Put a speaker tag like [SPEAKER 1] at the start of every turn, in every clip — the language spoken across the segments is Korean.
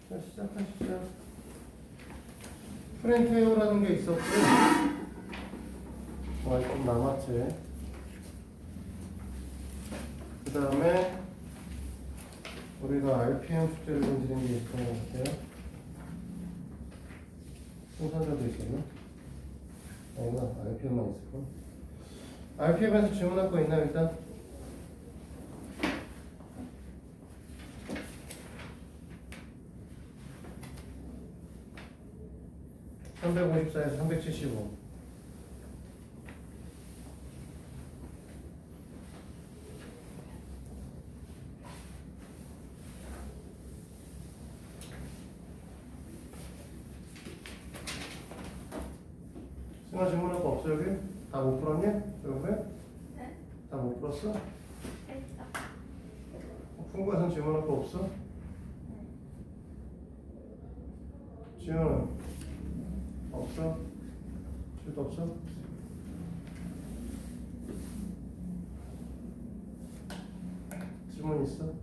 [SPEAKER 1] 자, 시작하시죠. 프렌트웨어라는 게 있었고요. 좀 남았지. 그 다음에 우리가 RPM 숙제를 던지는 게 있었던 것 같아요. 생산자도 있었나? 아니구나. RPM만 있었고. RPM에서 질문할 거 있나 일단? (354에서 375) 승아 질문할 거 없어 여기? 다 못 풀었니? 여러분?
[SPEAKER 2] 네?
[SPEAKER 1] 다 못 풀었어?
[SPEAKER 2] 살짝.
[SPEAKER 1] fun고에선 질문할 거 없어? 지훈은? 없어? 지훈도 없어? 질문 있어?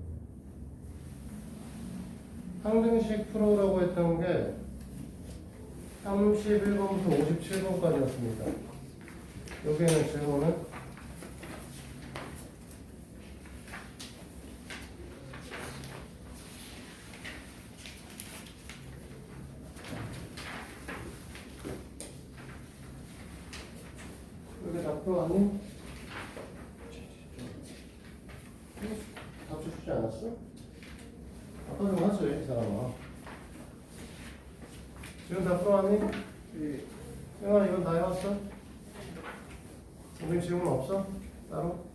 [SPEAKER 1] 항등식 프로라고 했던 게 31번부터 57번까지였습니다. 여기에는 질문은? 여기 다 풀어왔니? 답 주지 않았어? 아까 좀 하지, 이 사람아. 지금 다 풀어왔니? 승아, 이건 다 해왔어? 우린 질문 없어? 따로?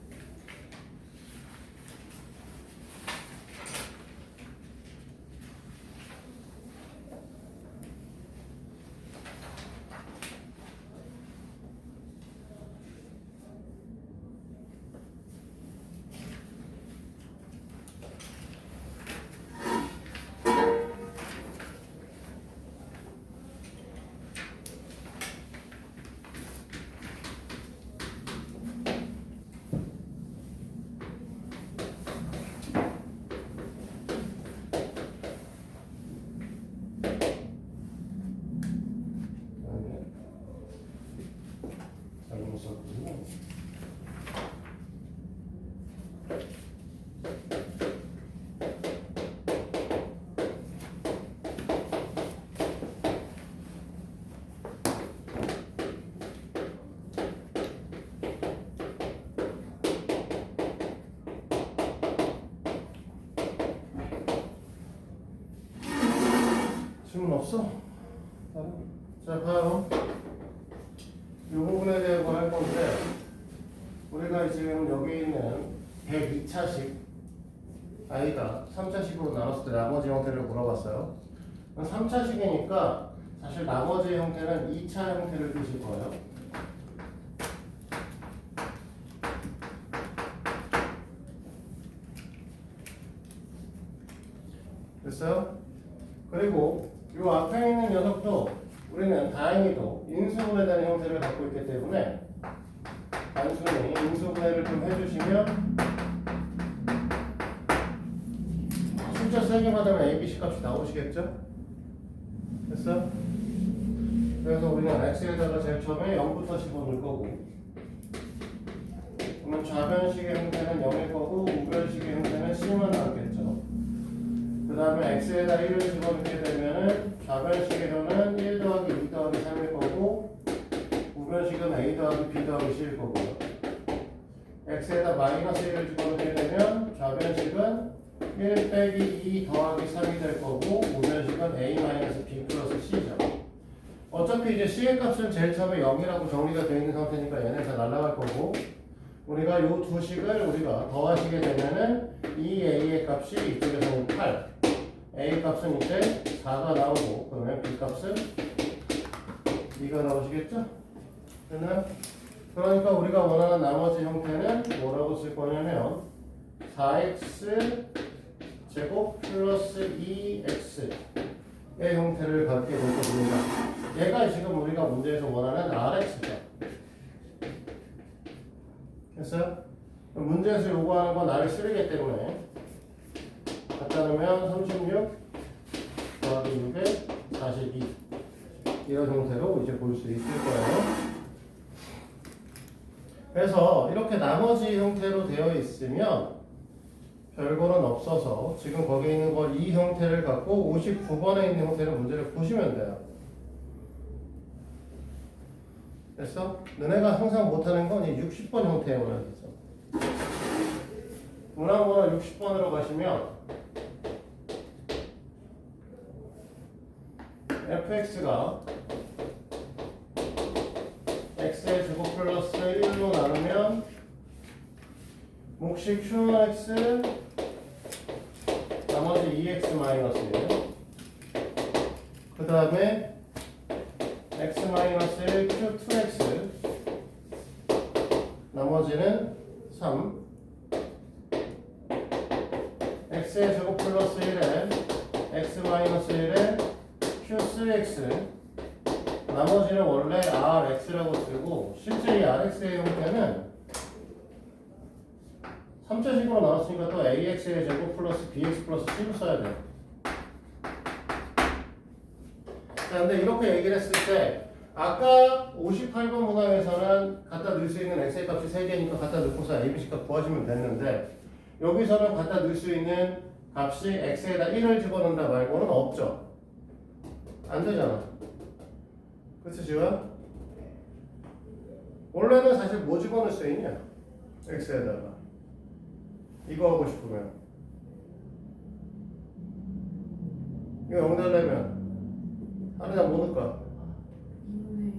[SPEAKER 1] 잘못 썼군요. 질문 없어? 자, 봐요. 이 부분에 대해서 할 건데, 우리가 지금 여기 있는 102차식 아이가 3차식으로 나눴을 때 나머지 형태를 물어봤어요. 3차식이니까 사실 나머지 형태는 2차 형태를 뜻일 거예요. 됐어요? 그리고 이 앞에 있는 녀석도 우리는 다행히도 인수분해 되는 형태를 갖고 있기 때문에 단순히 인수분해를 좀 해주시면 숫자 3개 받으면 A, B, C 값이 나오시겠죠? 됐어? 그래서 우리는 X에다가 제일 처음에 0부터 10을 넣을 거고, 그러면 좌변식의 형태는 0일 거고 우변식의 형태는 C만 나오겠죠. 그 다음에 X에다 1을 집어넣게 되면은 좌변식의 형은 1 더하기 2 더하기 3일 거고, 우변식은 A 더하기 B 더하기 C일 거고요. X에다 마이너스 1을 집어넣게 되면 좌변식은 1 빼기 2 더하기 3이 될 거고, 우변식은 A 마이너스 B 플러스 C죠. 어차피 이제 C의 값은 제일 처음에 0이라고 정리가 되어 있는 상태니까 얘네 다 날아갈 거고, 우리가 이 두 식을 우리가 더하시게 되면은 이 A의 값이 이쪽에서는 8, A 값은 이제 4가 나오고, 그러면 B 값은 2가 나오시겠죠? 됐나요? 그러니까 우리가 원하는 나머지 형태는 뭐라고 쓸 거냐면 4x 제곱 플러스 2x의 형태를 갖게 될 겁니다. 얘가 지금 우리가 문제에서 원하는 rx죠. 됐어요? 문제에서 요구하는 건 r을 쓰레기 때문에 갖다 놓으면 36 더하기 6에 42 이런 형태로 이제 볼 수 있을 거예요. 그래서 이렇게 나머지 형태로 되어 있으면 별거는 없어서 지금 거기에 있는 걸 이 형태를 갖고 59번에 있는 형태를 문제를 보시면 돼요. 됐어? 너네가 항상 못하는 건 이 60번 형태의 문항이죠. 문항번호 60번으로 가시면 fx가 x의 제곱 플러스 1로 나누면 몫이 qx 나머지 2x 마이너스 1. 그 다음에 x 마이너스 1 q2x 나머지는 3. x의 제곱 플러스 1에 x 마이너스 1에 q3x 나머지는 원래 rx라고 쓰고 실제 이 rx의 형태는 3자식으로 나눴으니까 또 ax의 제곱 플러스 bx 플러스 c로 써야 돼요. 자, 근데 이렇게 얘기를 했을 때 아까 58번 문항에서는 갖다 넣을 수 있는 x의 값이 3개니까 갖다 넣고서 abc 값 구하시면 됐는데 여기서는 갖다 넣을 수 있는 값이 x에다 1을 집어넣는다 말고는 없죠. 안 되잖아. 그치 지금? 원래는 사실 뭐 집어넣을 수 있냐? x에다가 이거 하고 싶으면 이거 0 되려면 하루에 뭐 넣을까?
[SPEAKER 3] 2분의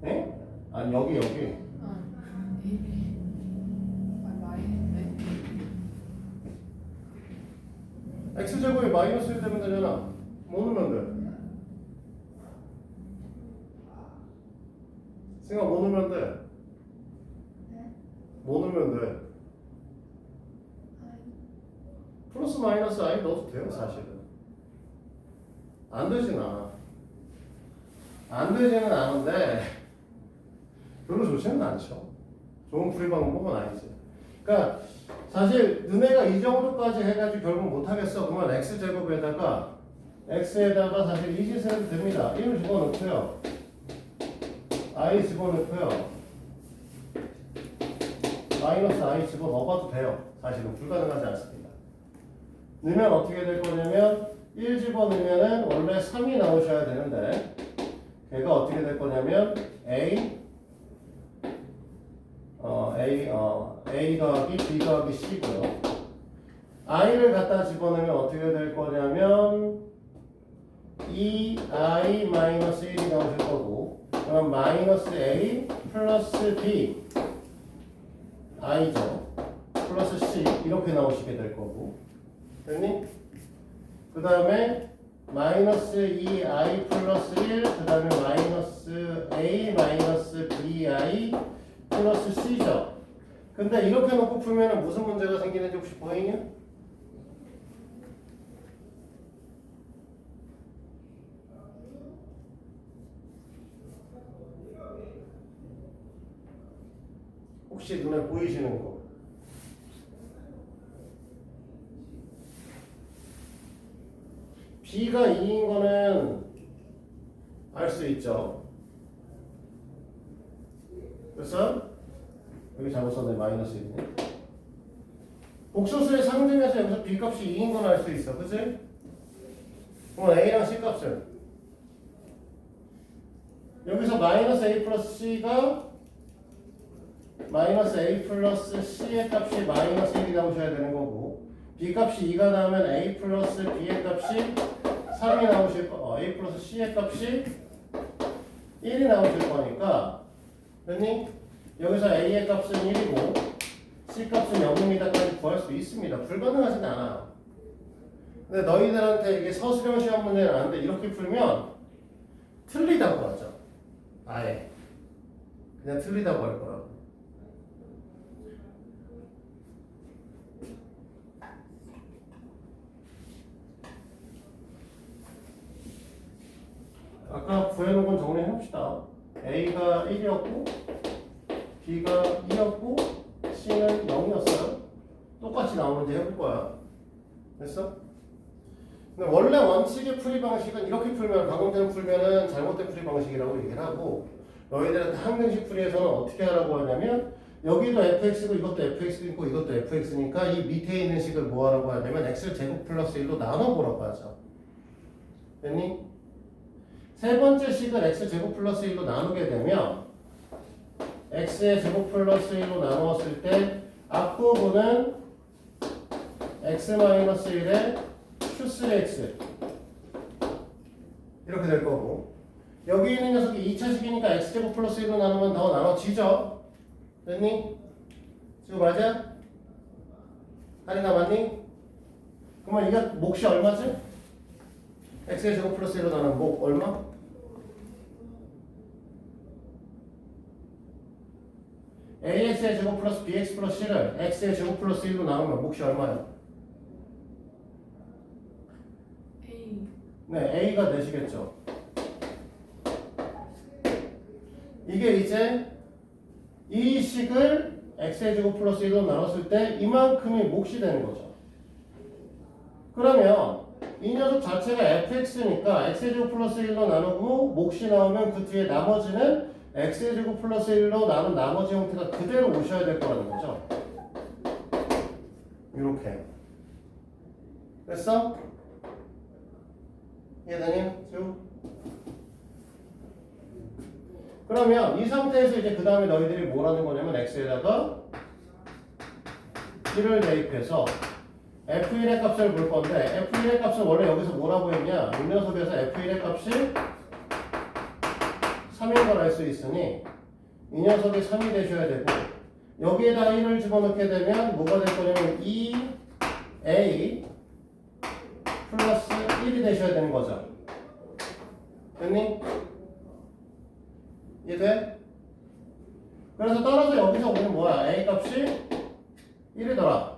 [SPEAKER 3] 1이
[SPEAKER 1] 에? 아니 여기
[SPEAKER 3] 아 1이 마이너스
[SPEAKER 1] x제곱이 마이너스 1 되면 되잖아. 뭐 넣으면 돼? 승아 뭐 넣으면 돼? 뭐 넣으면 돼? 플러스 마이너스 i 넣어도 돼요 사실은. 안 되진 않아. 안 되지는 않은데 별로 좋지는 않죠. 좋은 풀이 방법은 아니지. 그러니까 사실 너네가 이 정도까지 해가지고 결국 못하겠어. 그러면 x제곱에다가 x에다가 사실 이 짓을 해도 됩니다. 1을 집어넣고요. i 집어넣고요. 마이너스 i 집어넣어봐도 돼요. 사실은 불가능하지 않습니다. 넣으면 어떻게 될 거냐면 1 집어넣으면은 원래 3이 나오셔야 되는데 걔가 어떻게 될 거냐면 a 더하기 b 더하기 c고요. i를 갖다 집어넣으면 어떻게 될 거냐면 2i 마이너스 1이 나오실 거고 그럼 마이너스 a 플러스 b i죠. 플러스 c 이렇게 나오시게 될 거고 됐니? 그 다음에 마이너스 2i 플러스 1 그 다음에 마이너스 a 마이너스 bi 플러스 c죠. 근데 이렇게 놓고 풀면 무슨 문제가 생기는지 혹시 보이냐? 혹시 눈에 보이시는 거? b가 2인 거는 알 수 있죠. 그래서 여기 잘못 썼네. 마이너스 있네. 복소수의 상등에서 여기서 b 값이 2인 건 알 수 있어. 그치? 그럼 a랑 c 값을 여기서 마이너스 a 플러스 c가 마이너스 a 플러스 c의 값이 마이너스 1이 나오셔야 되는 거고 b 값이 2가 나오면 a 플러스 b의 값이 3이 나오실 거 a 플러스 c의 값이 1이 나오실 거니까 됐니? 여기서 a의 값은 1이고 c 값은 0입니다까지 구할 수 있습니다. 불가능하진 않아요. 근데 너희들한테 이게 서술형 시험 문제는 아는데 이렇게 풀면 틀리다고 하죠. 아예 그냥 틀리다고 할 거라고. 아까 구해놓은 건 정리해 봅시다. A가 1이었고 B가 2였고 C는 0이었어요. 똑같이 나오는지 해볼 거야. 됐어? 근데 원래 원칙의 풀이 방식은 이렇게 풀면 가공대로 풀면은 잘못된 풀이 방식이라고 얘기를 하고 너희들한테 항등식 풀이에서는 어떻게 하라고 하냐면 여기도 fx고 이것도 fx고 이것도 fx니까 이 밑에 있는 식을 뭐 하라고 하냐면 x 제곱 플러스 1로 나눠보라고 하죠. 됐니? 세 번째 식을 x 제곱 플러스 1로 나누게 되면 x의 제곱 플러스 1로 나누었을 때 앞부분은 x-1의 q3x 이렇게 될 거고 여기 있는 녀석이 2차식이니까 x제곱 플러스 1로 나누면 더 나눠지죠? 됐니? 지금 맞아? 할인아 맞니? 그러면 이게 몫이 얼마지? x의 제곱 플러스 1로 나누면 몫 얼마? ax의 제곱 플러스 bx 플러스 c를 x의 제곱 플러스 1로 나누면 몫이 얼마야?
[SPEAKER 3] A.
[SPEAKER 1] 네, a가 되시겠죠. 이게 이제 이 식을 x의 제곱 플러스 1로 나눴을 때 이만큼이 몫이 되는 거죠. 그러면 이 녀석 자체가 fx니까 x의 제곱 플러스 1로 나누고 몫이 나오면 그 뒤에 나머지는 x의 제곱 플러스 1로 나눈 나머지 형태가 그대로 오셔야 될 거라는 거죠. 이렇게. 됐어? 이해되니? 쭉. 그러면 이 상태에서 이제 그 다음에 너희들이 뭘 하는 거냐면 x에다가 1을 대입해서 f1의 값을 볼 건데 f1의 값은 원래 여기서 뭐라고 했냐? 이 녀석에서 f1의 값이 3인 걸 알 수 있으니 이 녀석이 3이 되셔야 되고 여기에다 1을 집어넣게 되면 뭐가 될 거냐면 2a 플러스 1이 되셔야 되는 거죠. 됐니? 이해돼? 그래서 따라서 여기서 우리는 뭐야? a 값이 1이더라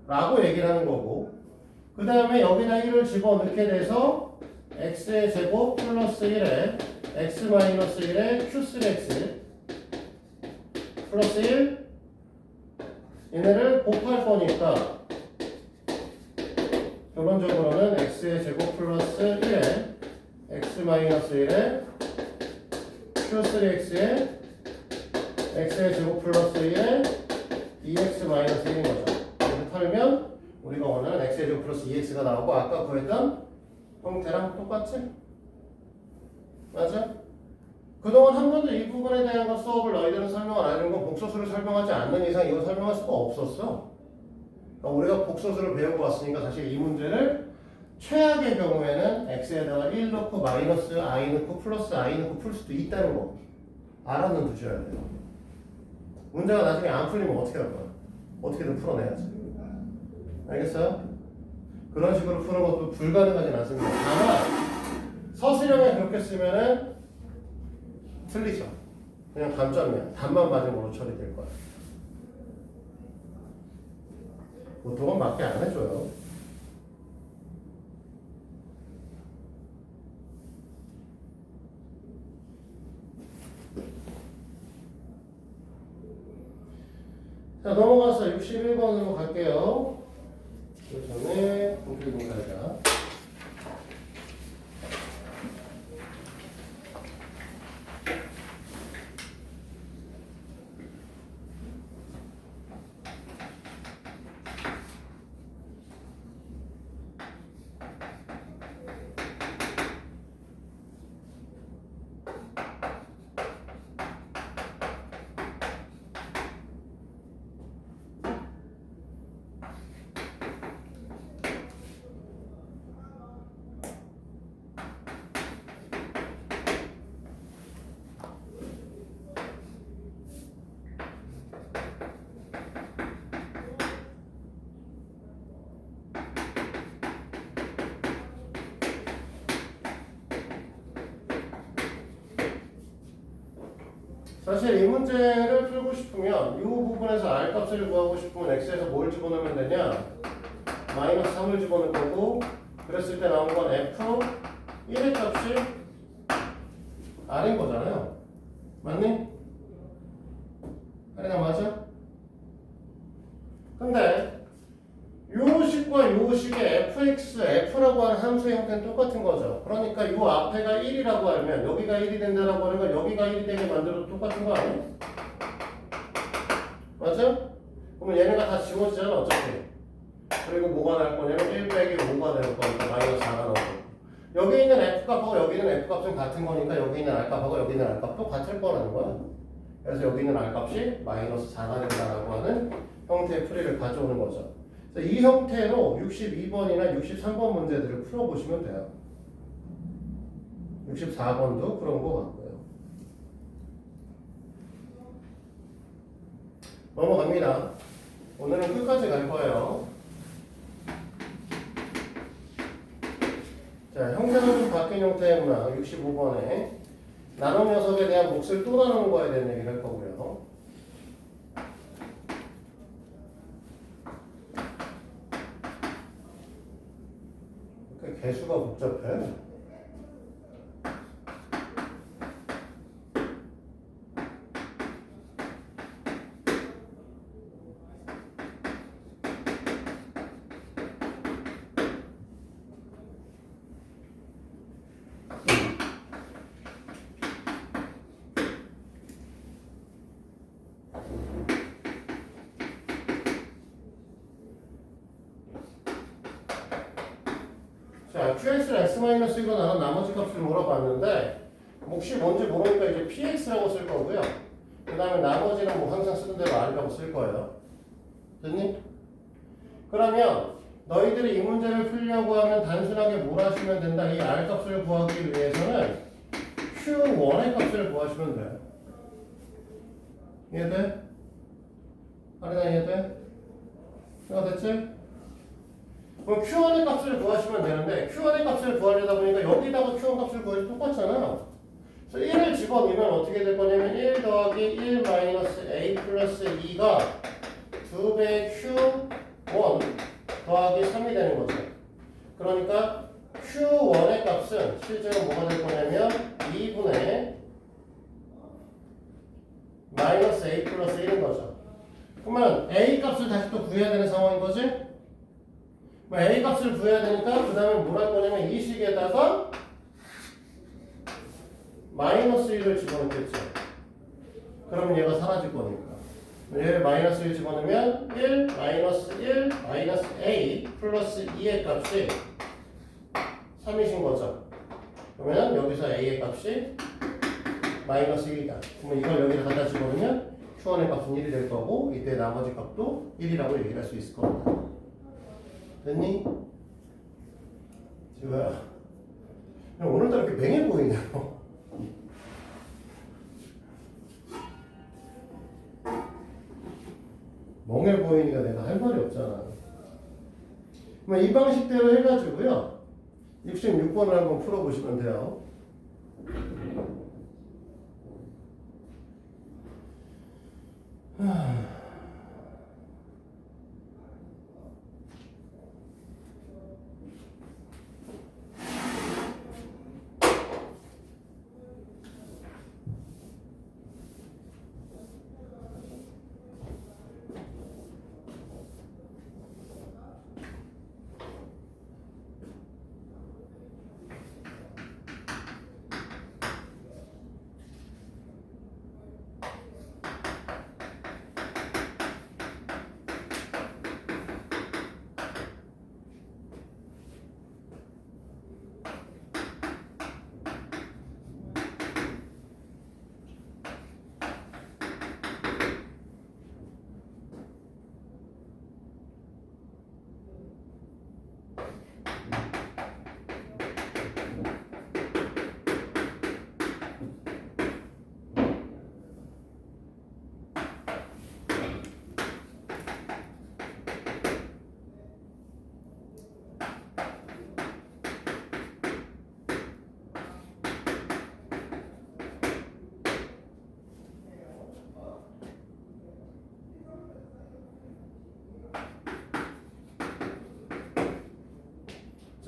[SPEAKER 1] 라고 얘기를 하는 거고 그 다음에 여기다 1을 집어넣게 돼서 x의 제곱 플러스 1에 x-1의 q3x 플러스 1 얘네를 곱할 거니까 결론적으로는 x의 제곱 플러스 1에 x-1의 q3x에 x의 제곱 플러스 1에 2x-1인 거죠. 이렇게 털면 우리가 원하는 x의 제곱 플러스 2x가 나오고 아까 구했던 형태랑 똑같지? 맞아? 그동안 한 번도 이 부분에 대한 수업을 너희들은 설명을 안 해준 건 복소수를 설명하지 않는 이상 이거 설명할 수가 없었어. 그러니까 우리가 복소수를 배우고 왔으니까 사실 이 문제를 최악의 경우에는 x에다가 1 넣고 마이너스 i 넣고 플러스 i 넣고 풀 수도 있다는 거 알아는 두셔야 돼요. 문제가 나중에 안 풀리면 어떻게 할 거야? 어떻게든 풀어내야지. 알겠어요? 그런 식으로 푸는 것도 불가능하진 않습니다. 다만 서술형에 그렇게 쓰면은 틀리죠. 그냥 단점이야. 단만 맞은 걸로 처리될 거야. 보통은 맞게 안 해줘요. 자, 넘어가서 61번으로 갈게요. 그 전에 공필 공사자. 사실 이 문제를 풀고 싶으면 이 부분에서 r 값을 구하고 싶으면 x에서 뭘 집어넣으면 되냐? 마이너스 3을 집어넣을 거고 그랬을 때 나온 건 f1의 값이 r인 거잖아요. 맞니? r이나 맞아? 근데 요 식 식과 요 식의 fx, f라고 하는 함수의 형태는 똑같은 거죠. 그러니까 요 앞에가 1이라고 하면 여기가 1이 된다라고 하는 건 여기가 1이 되게 만들어도 똑같은 거 아니야? 맞아? 그러면 얘네가 다 지워지잖아 어차피. 그리고 뭐가 날 거냐면 1 빼기 5가 될 거니까 마이너스 4가 나오고 여기 있는 f값하고 여기 있는 f값은 같은 거니까 여기 있는 r값하고 여기 있는 r값도 같을 거라는 거야. 그래서 여기 있는 r값이 마이너스 4가 된다라고 하는 형태의 풀이를 가져오는 거죠. 그래서 이 형태로 62번이나 63번 문제들을 풀어보시면 돼요. 64번도 그런 거 같고요. 넘어갑니다. 오늘은 끝까지 갈 거예요. 자, 형태는 좀 바뀐 형태의 문항 65번에 나눔 녀석에 대한 몫을 또 나누는 거에 대한 얘기를 할 거고요. 이렇게 개수가 복잡해. 자, qx를 x-1로 나눈 나머지 값을 물어봤는데 몫이 뭔지 모르니까 이제 px라고 쓸 거고요. 그 다음에 나머지는 뭐 항상 쓰는 대로 r이라고 쓸 거예요. 됐니? 그러면 너희들이 이 문제를 풀려고 하면 단순하게 뭘 하시면 된다. 이 r 값을 구하기 위해서는 q1의 값을 구하시면 돼요. 이해돼? 아리나 이해돼? 이거 됐지? 그럼 Q1의 값을 구하시면 되는데 Q1의 값을 구하려다 보니까 여기다가 Q1 값을 구해도 똑같잖아. 그래서 1을 집어넣으면 어떻게 될 거냐면 1 더하기 1 마이너스 A 플러스 2가 2배 Q1 더하기 3이 되는 거죠. 그러니까 Q1의 값은 실제로 뭐가 될 거냐면 2분의 마이너스 A 플러스 1인 거죠. 그러면 A 값을 다시 또 구해야 되는 상황인 거지? A 값을 구해야 되니까 그 다음에 뭘 할 거냐면 이 식에다가 마이너스 1을 집어넣겠죠. 그러면 얘가 사라질 거니까. 얘를 마이너스 1 집어넣으면 1 마이너스 1 마이너스 A 플러스 2의 값이 3이신 거죠. 그러면 여기서 A의 값이 마이너스 1이다. 그러면 이걸 여기다 갖다 집어넣으면 Q1의 값은 1이 될 거고 이때 나머지 값도 1이라고 얘기할 수 있을 겁니다. 됐니? 지우야 오늘따라 이렇게 맹해 보이냐고. 멍해 보이니까 내가 할 말이 없잖아. 그럼 이 방식대로 해가지고요 66번을 한번 풀어보시면 돼요.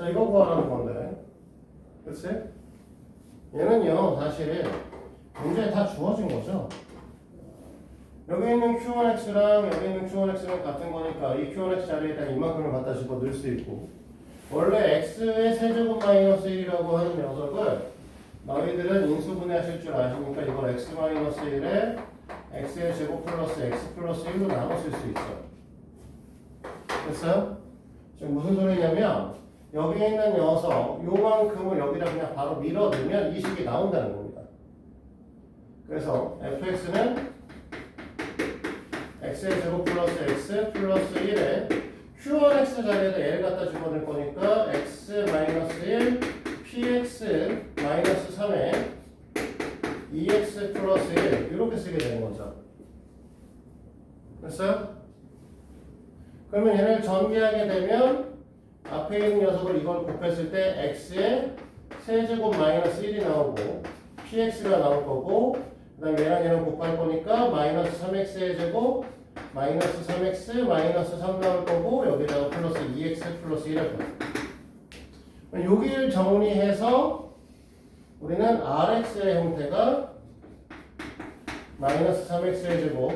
[SPEAKER 1] 자, 이거 구하라는 건데, 그치? 얘는요, 사실 문제에 다 주어진 거죠. 여기 있는 Q1X랑 여기 있는 Q1X는 같은 거니까 이 Q1X 자리에다 이만큼을 갖다 집어 넣을 수 있고 원래 X의 세제곱 마이너스 1이라고 하는 녀석을 너희들은 인수분해하실 줄 아시니까 이걸 X 마이너스 1에 X의 제곱 플러스 X 플러스 1로 나눠 쓸 수 있어. 됐어요? 지금 무슨 소리냐면 여기 있는 녀석 요만큼을 여기다 그냥 바로 밀어두면 이 식이 나온다는 겁니다. 그래서 fx는 x의 제곱 플러스 x 플러스 1에 q1x 자리에다 얘를 갖다 집어넣을 거니까 x 마이너스 1 px 마이너스 3에 2x 플러스 1 이렇게 쓰게 되는 거죠. 됐어요? 그러면 얘를 전개하게 되면 앞에 있는 녀석을 이걸 곱했을 때 x의 세제곱 마이너스 1이 나오고 px가 나올 거고 그 다음에 얘랑 곱할 거니까 마이너스 3x의 제곱 마이너스 3x 마이너스 3 나올 거고 여기다가 플러스 2x 플러스 1을 거예요. 여기를 정리해서 우리는 rx의 형태가 마이너스 3x의 제곱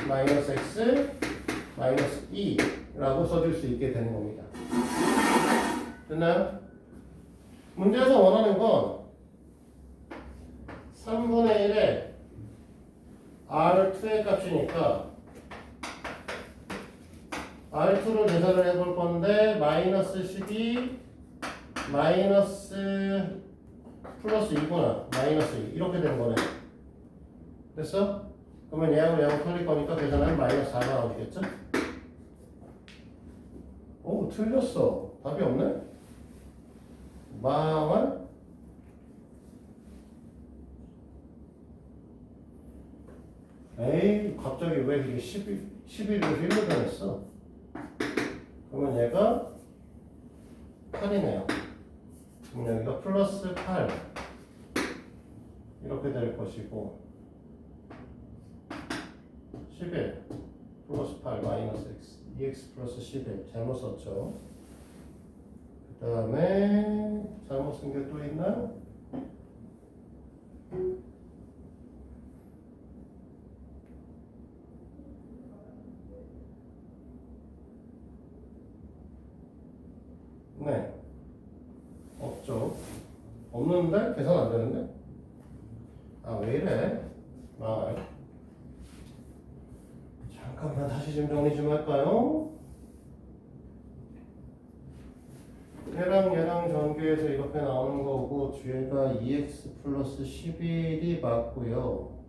[SPEAKER 1] 마이너스 x 마이너스 2라고 써줄 수 있게 되는 겁니다. 됐나요? 문제에서 원하는 건 3분의 1에 R2의 값이니까 R2를 계산을 해볼 건데 마이너스 12 마이너스 플러스 2구나 마이너스 2 이렇게 되는 거네. 됐어? 그러면 얘하고 얘하고 털릴 거니까 계산하면 마이너스 4가 나오겠죠? 오 틀렸어. 답이 없네? 망할? 에이 갑자기 왜 이게 11을 1로 변했어? 그러면 얘가 8이네요. 그럼 여기가 플러스 8 이렇게 될 것이고 11 플러스 8 마이너스 x 2x 플러스 11 잘못 썼죠. 그 다음에 잘못 쓴 게 또 있나요? 네 없죠. 없는데? 계산 안 되는데? 아 왜 이래? 잠깐만 다시 좀 정리 좀 할까요? 얘랑 전개해서 이렇게 나오는 거고 뒤에가 2x 플러스 11이 맞고요.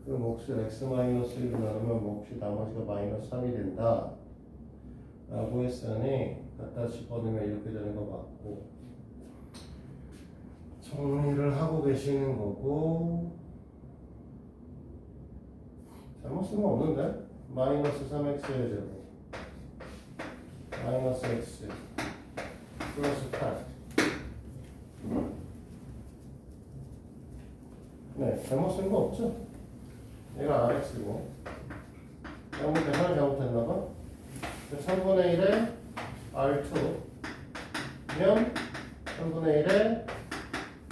[SPEAKER 1] 그 몫을 x-1로 나누면 몫이 나머지가 마이너스 3이 된다 라고 했으니 갖다 집어넣으면 이렇게 되는 거 맞고 정리를 하고 계시는 거고 잘못 쓴 거 없는데? 마이너스 3x의 제곱 마이너스 x 플러스 8 네, 잘못 쓴 거 없죠? 얘가 rx고 잘못 계산을 잘못했나봐 3분의 1에 r2면 3분의 1에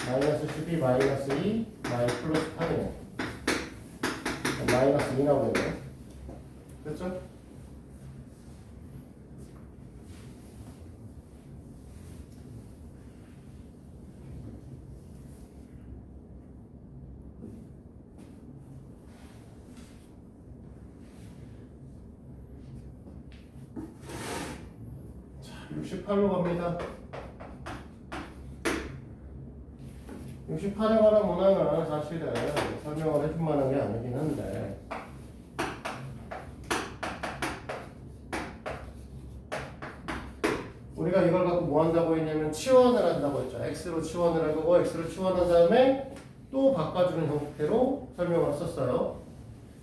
[SPEAKER 1] 마이너스 12 마이너스 2 마이너스 플러스 8이네 마이너스 2 나오겠네 됐죠? 자, 68로 갑니다. 68에 관한 문항은 사실은 설명을 해줄 만한 게 아니긴 한데 우리가 이걸 갖고 뭐 한다고 했냐면 치환을 한다고 했죠. x로 치환을 할 거고 x로 치환한 다음에 또 바꿔주는 형태로 설명을 썼어요.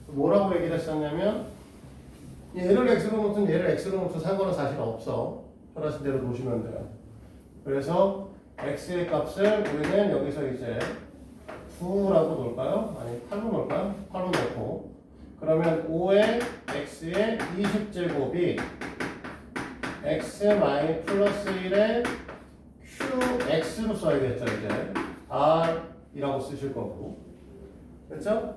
[SPEAKER 1] 뭐라고 얘기를 했었냐면 얘를 x로 놓든 얘를 x로 놓든 상관은 사실 없어. 편하신 대로 놓으시면 돼요. 그래서 x의 값을 우리는 여기서 이제 9라고 놓을까요? 아니 8로 놓을까요? 8로 놓고 그러면 5의 x의 20제곱이 x 마이 플러스 1의 qx로 써야겠죠 이제 r이라고 쓰실 거고 그렇죠?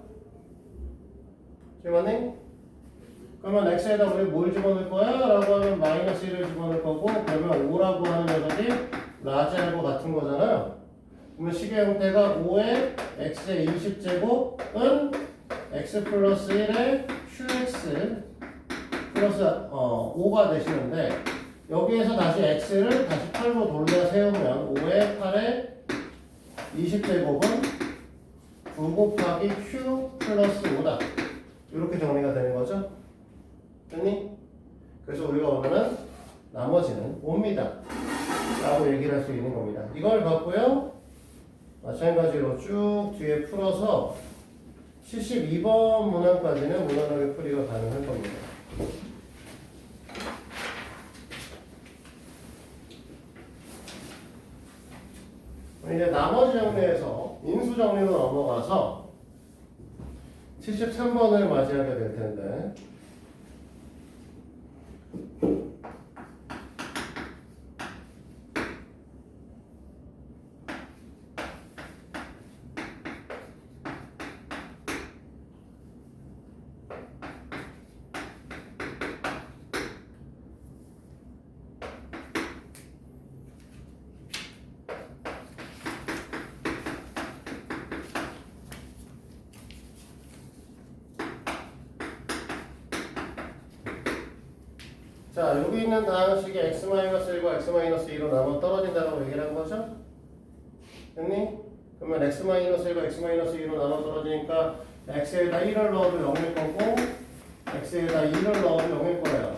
[SPEAKER 1] 맞니? 그러면 x에다 우리 뭘 집어넣을 거야? 라고 하면 마이너스 1을 집어넣을 거고 그러면 5라고 하는 녀석이 라지하고 같은 거잖아요. 그러면 식의 형태가 5의 x의 20제곱은 x 플러스 1의 qx 플러스 5가 되시는데 여기에서 다시 x를 다시 8로 돌려 세우면 5의 8의 20제곱은 9 곱하기 q 플러스 5다. 이렇게 정리가 되는 거죠. 됐니? 그래서 우리가 오늘은 나머지는 5입니다. 라고 얘기를 할 수 있는 겁니다. 이걸 갖고요. 마찬가지로 쭉 뒤에 풀어서 72번 문항까지는 무난하게 풀이가 가능할 겁니다. 이제 나머지 정리에서 인수 정리로 넘어가서 73번을 맞이하게 될 텐데 자, 여기 있는 다항식이 x-1과 x-2로 나눠 떨어진다고 얘기를 한 거죠? 됐니? 그러면 x-1과 x-2로 나눠 떨어지니까 x에다 1을 넣어도 0일 거고 x에다 2를 넣어도 0일 거예요.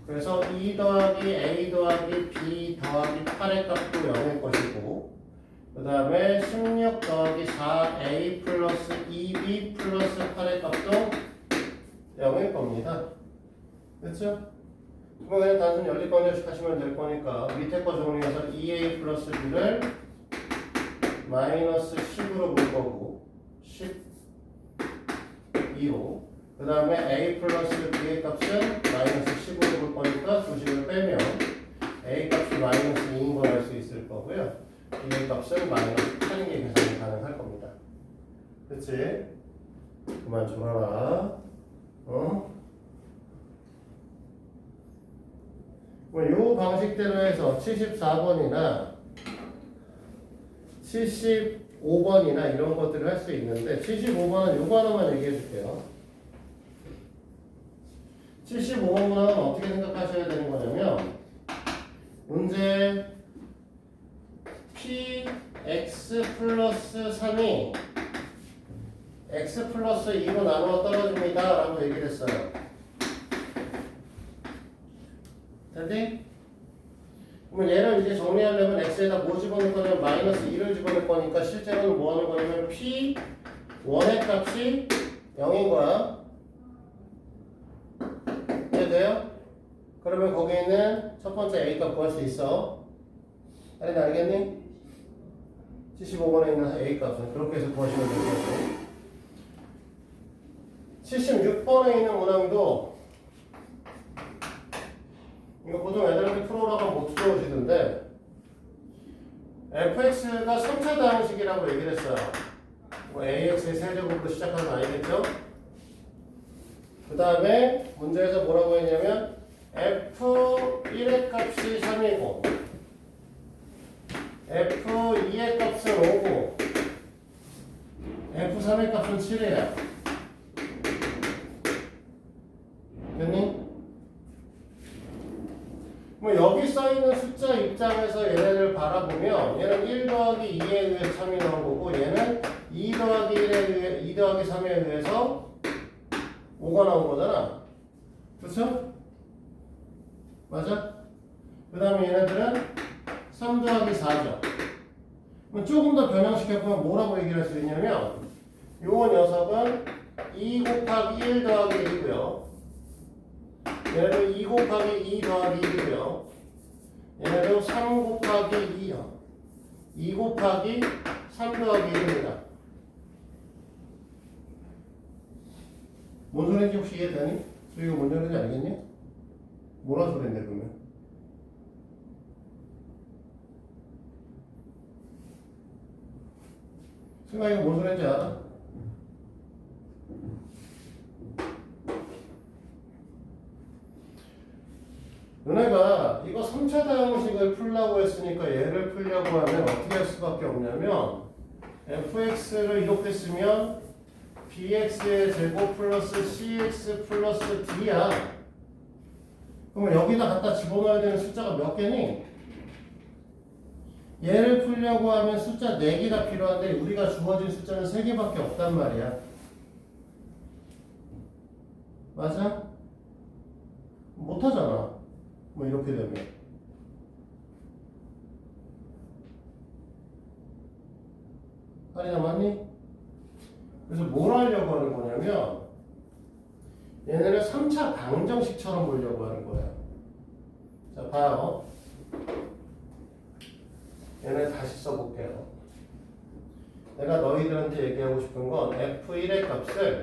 [SPEAKER 1] 그래서 2 더하기 a 더하기 b 더하기 8의 값도 0일 것이고 그 다음에 16 더하기 4a 플러스 2b 플러스 8의 값도 0일 겁니다. 됐죠? 그럼 그냥 단순 연립방정식 하시면 될 거니까 밑에 거 정리해서 2a 플러스 b를 마이너스 10으로 볼 거고 12로 그 다음에 a 플러스 b의 값은 마이너스 10으로 볼 거니까 주식을 빼면 a 값이 마이너스 2인 걸 알 수 있을 거고요. b의 값은 마이너스 8인 게 계산이 가능할 겁니다. 그치? 그만 졸아라. 이 방식대로 해서 74번이나 75번이나 이런 것들을 할 수 있는데 75번은 요거 하나만 얘기해 줄게요. 75번 문항은 어떻게 생각하셔야 되는 거냐면 문제 px 플러스 3이 x 플러스 2로 나누어 떨어집니다 라고 얘기를 했어요. 됐니? 그러면 얘를 이제 정리하려면 x에다 뭐 집어넣을 거냐면 마이너스 2를 집어넣을 거니까 실제로는 뭐 하는 거냐면 p1의 값이 0인 거야. 이해돼요? 그러면 거기에 있는 첫 번째 a 값 구할 수 있어. 할인 알겠니? 75번에 있는 a 값은 그렇게 해서 구하시면 될 거고 76번에 있는 문항도 이거 보통 애들한테 풀어오라고 하면 못 풀어오시던데 fx가 3차 다항식이라고 얘기를 했어요. 뭐 ax의 세제곱으로 시작하는 거 아니겠죠? 그 다음에 문제에서 뭐라고 했냐면 f1의 값이 3이고 f2의 값은 5고 f3의 값은 7이에요. 됐니? 뭐 여기 써있는 숫자 입장에서 얘네를 바라보면 얘는 1 더하기 2에 의해서 3이 나온 거고 얘는 2 더하기 1에 의해 2 더하기 3에 의해서 5가 나온 거잖아. 그렇죠? 맞아? 그 다음에 얘네들은 3 더하기 4죠. 그럼 조금 더 변형시켜보면 뭐라고 얘기를 할 수 있냐면 요 녀석은 2 곱하기 1 더하기 1이고요. 얘네도 2 곱하기 2 더하기 1이고요. 얘네도 3 곱하기 2요. 2 곱하기 3 더하기 1입니다. 뭔 소리인지 혹시 이해되니? 이거 뭔 소리인지 알겠니? 뭐라 소리인데 그러면? 승아 이거 뭔 소리인지 알아? 3차 다항식을 풀려고 했으니까 얘를 풀려고 하면 어떻게 할 수밖에 없냐면 fx를 이렇게 쓰면 bx의 제곱 플러스 cx 플러스 d야. 그러면 여기다 갖다 집어넣어야 되는 숫자가 몇 개니? 얘를 풀려고 하면 숫자 4개가 필요한데 우리가 주어진 숫자는 3개밖에 없단 말이야. 맞아? 못하잖아. 뭐 이렇게 되면. 아니야, 맞니? 그래서 뭘 하려고 하는 거냐면 얘네를 3차 방정식처럼 보려고 하는 거야. 자, 봐요. 얘네 다시 써볼게요. 내가 너희들한테 얘기하고 싶은 건 F1의 값을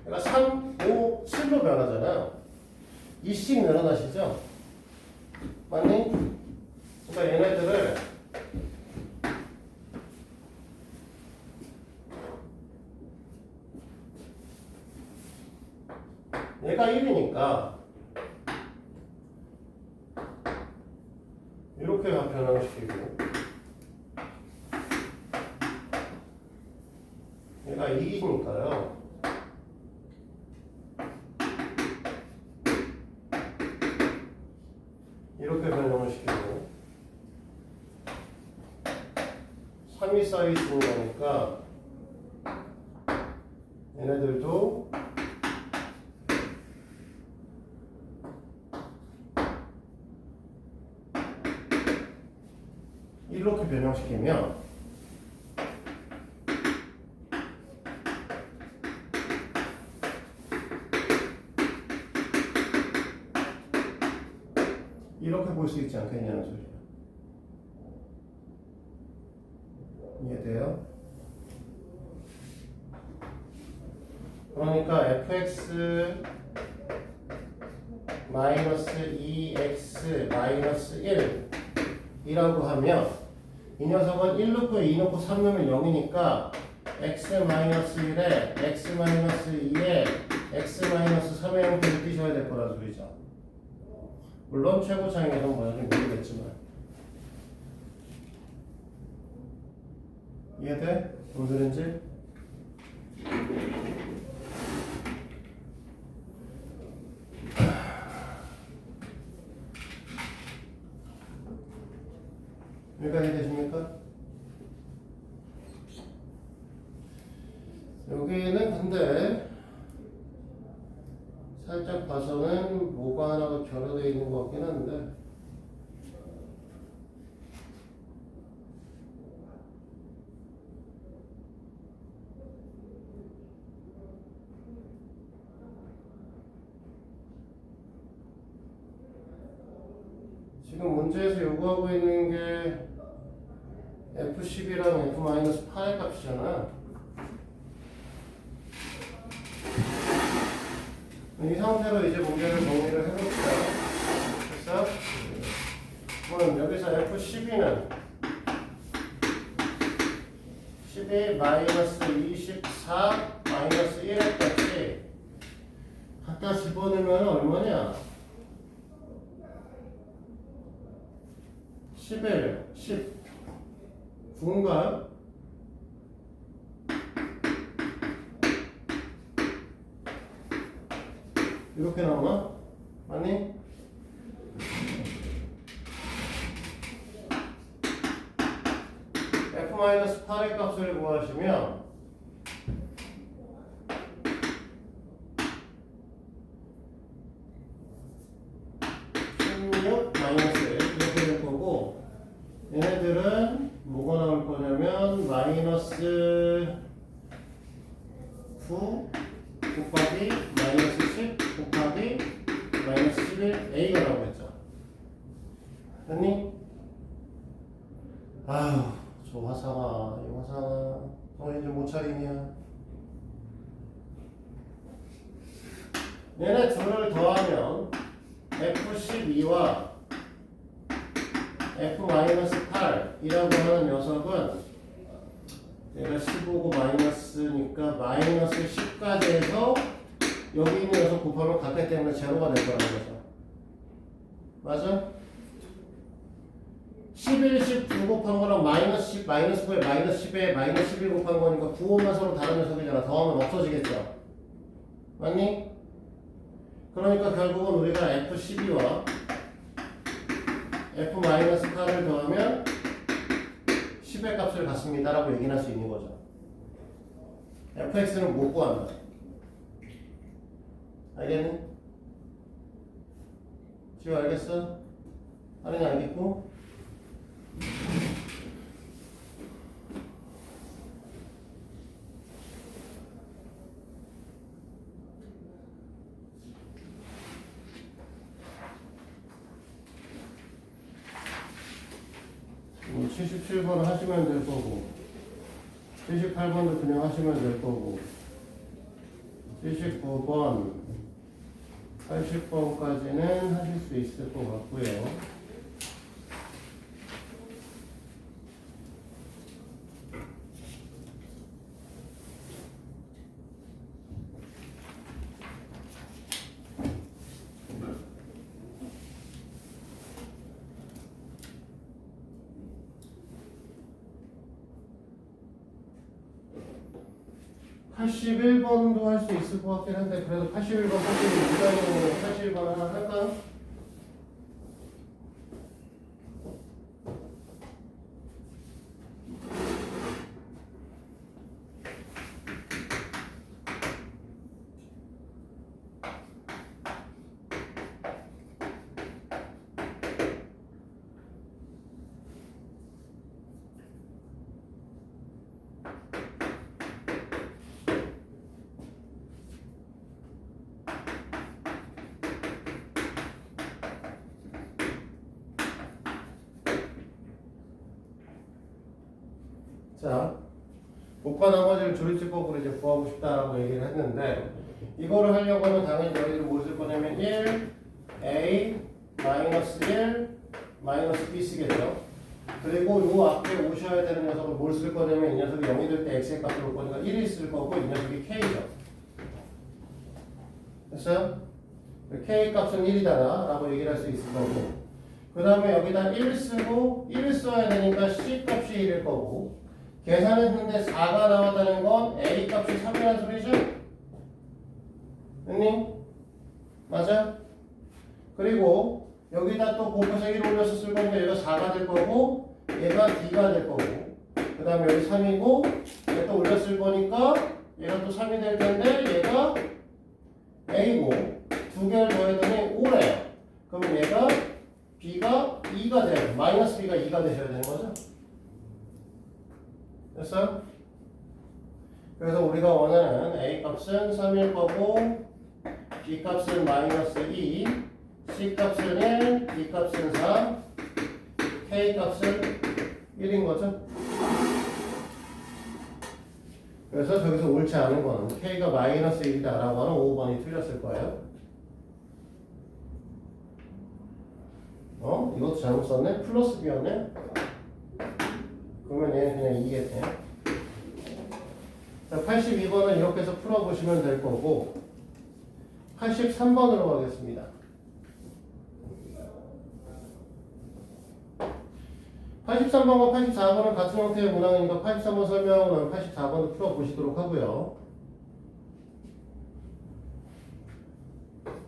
[SPEAKER 1] 내가 3, 5, 7로 변하잖아요. 2씩 늘어나시죠? 맞니? 그러니까 얘네들을 얘가 1이니까 이렇게 변형시키고 얘가 2이니까요. 이렇게 변형을 시키고 3이 쌓여있는 거니까 얘네들도 이렇게 변형시키면 이렇게 볼 수 있지 않겠냐는 소리야. 이해돼요? 그러니까 fx 마이너스 2x 마이너스 1이라고 하면 이 녀석은 1 넣고 2 넣고 3 넣으면 0이니까 x 마이너스 1에 x 마이너스 2에 x 마이너스 3의 형태를 띄셔야 될 거란 소리죠. 물론 최고차항에서는 뭐냐지 모르겠지만. 이해돼? 무슨 소린지? 여기까지 되십니까? 여기는 근데 살짝 봐서는 뭐가 하나 더 결여되어 있는 것 같긴 한데 지금 문제에서 요구하고 있는 게 F10이랑 F-8의 값이잖아. 이 상태로 이제 문제를 정리를 해봅시다. 됐어? 그럼 여기서 F12는 12 마이너스 24 마이너스 1의 값이 갖다 집어넣으면 얼마냐? 11, 10 9인가요? 이렇게 나오나? 맞니? F-8의 값을 구하시면 16 마이너스 1 이렇게 될 거고 얘네들은 뭐가 나올 거냐면 마이너스 9 곱하기 마이너스 10 곱하기 마이너스 11 A가 나오겠죠. 됐니? 아휴 저 화상아 이 화상아 정신 못 차리냐. 얘네 둘을 더하면 F12와 F-8이라고 하는 녀석은 얘가 15고 마이너스니까 마이너스 10까지 해서 여기 있는 녀석 곱하면 같기 때문에 제로가 될 거라는 거죠. 맞아? 11, 10 9 곱한 거랑 마이너스 10, 마이너스 9에 마이너스 10에 마이너스 11 곱한 거니까 9호만 서로 다른 녀석이잖아. 더하면 없어지겠죠. 맞니? 그러니까 결국은 우리가 F12와 F-8을 더하면 10의 값을 갖습니다 라고 얘기할 수 있는 거죠. fx는 못 구한다. 알겠니? 지금 알겠어? 할인이 알겠고? 뭐 77번 하시면 될 거고 78번도 그냥 하시면 될 거고 79번 80번까지는 하실 수 있을 것 같고요. (81번도) 할 수 있을 것 같긴 한데 그래도 81번 뽑기는 81번 하나 할까요? 자, 목과 나머지를 조리집법으로 이제 구하고 싶다라고 얘기를 했는데 이거를 하려고 하면 당연히 너희들이 뭐 쓸 거냐면 1, a, 마이너스 1, 마이너스 b 쓰겠죠. 그리고 요 앞에 오셔야 되는 녀석을 뭘 쓸 거냐면 이 녀석이 0이 될 때 x의 값을 올 거니까 1이 쓸 거고 이 녀석이 k죠. 됐어요? k 값은 1이다 라고 얘기를 할 수 있을 거고 그 다음에 여기다 1 쓰고 1 써야 되니까 c 값이 1일 거고 계산했는데 4가 나왔다는 건 a 값이 3이라는 소리죠? 형님? 맞아? 그리고 여기다 또 곱해서 1 올려서 쓸 거니까 얘가 4가 될 거고 얘가 d가 될 거고 그 다음에 여기 3이고 얘 또 올렸을 거니까 얘가 또 3이 될 텐데 얘가 a고 두 개를 더했더니 5래요. 그러면 얘가 b가 2가 돼요. 마이너스 b가 2가 되셔야 되는 거죠? 됐어요? 그래서 우리가 원하는 a 값은 3일 거고 b 값은 마이너스 2 c 값은 1 d 값은 4 k 값은 1인 거죠? 그래서 저기서 옳지 않은 건 k가 마이너스 1이다 라고 하는 5번이 틀렸을 거예요. 이것도 잘못 썼네? 플러스 b였네? 그러면 얘는 그냥 2겠네요. 자, 82번은 이렇게 해서 풀어보시면 될 거고 83번으로 가겠습니다. 83번과 84번은 같은 형태의 문항이니까 83번 설명하고 나면 84번도 풀어보시도록 하고요.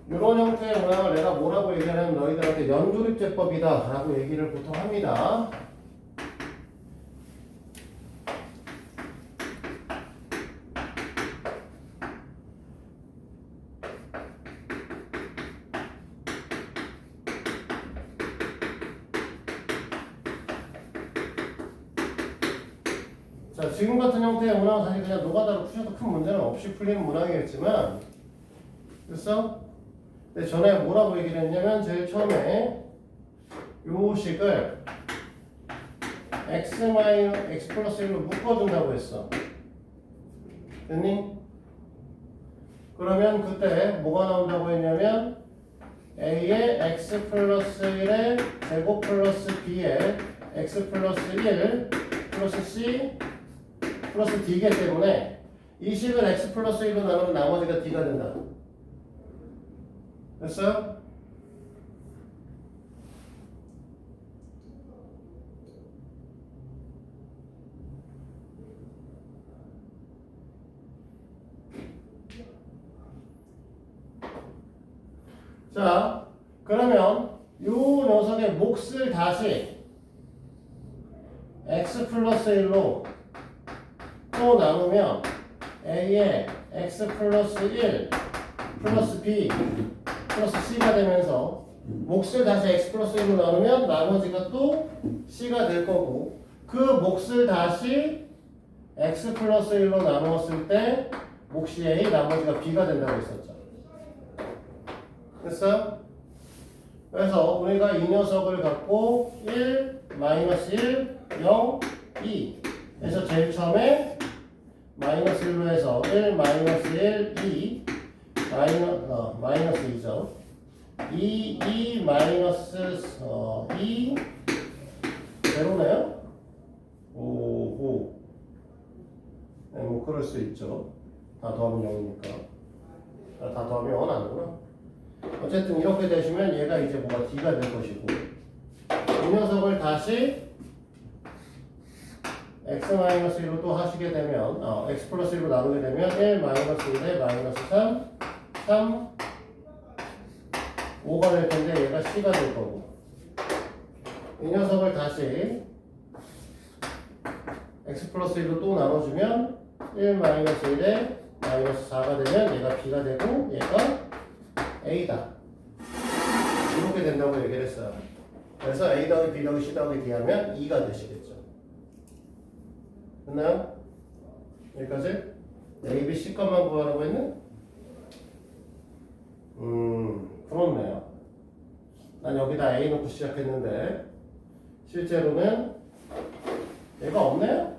[SPEAKER 1] 이런 형태의 문항을 내가 뭐라고 얘기하냐면 너희들한테 연조립제법이다 라고 얘기를 보통 합니다. 자, 지금 같은 형태의 문항은 사실 그냥 노가다로 푸셔도 큰 문제는 없이 풀리는 문항이겠지만 됐어? 근데 전에 뭐라고 얘기를 했냐면 제일 처음에 요 식을 x 플러스 1로 묶어준다고 했어. 됐니? 그러면 그때 뭐가 나온다고 했냐면 a의 x 플러스 1의 제곱 플러스 b의 x 플러스 1 플러스 c 플러스 d이기 때문에 이 식을 x 플러스 1로 나누면 나머지가 d가 된다. 됐어요? 자, 그러면 요 녀석의 몫을 다시 x 플러스 1로 또 나누면 a의 x 플러스 1 플러스 b 플러스 c가 되면서 몫을 다시 x 플러스 1로 나누면 나머지가 또 c가 될 거고, 그 몫을 다시 x 플러스 1로 나누었을 때 몫이 a, 나머지가 b가 된다고 했었죠. 됐어? 그래서 우리가 이 녀석을 갖고 1, 마이너스 1, 0, 2 해서 제일 처음에 마이너스 1로 해서 1, 마이너스 1, 2 마이너스 2죠. 2 마이너스 2 제로네요? 오. 네, 뭐 그럴 수 있죠. 다 더하면 0이니까. 다 더하면 0 아니구나. 어쨌든 이렇게 되시면 얘가 이제 뭐가 D가 될 것이고, 이 녀석을 다시 x-1로 또 하시게 되면 x 플러스 1로 나누게 되면 1 마이너스 1에 마이너스 3 5가 될 텐데 얘가 C가 될 거고, 이 녀석을 다시 x 플러스 1로 또 나눠주면 1 마이너스 1에 마이너스 4가 되면 얘가 B가 되고 얘가 A다. 이렇게 된다고 얘기를 했어요. 그래서 A 더하기 B 더하기 C 더하기 D 하면 2가 되시겠죠. 됐나요? 여기까지? A, B, C 값만 구하라고 했네? 그렇네요. 난 여기다 A 놓고 시작했는데 실제로는 얘가 없네요?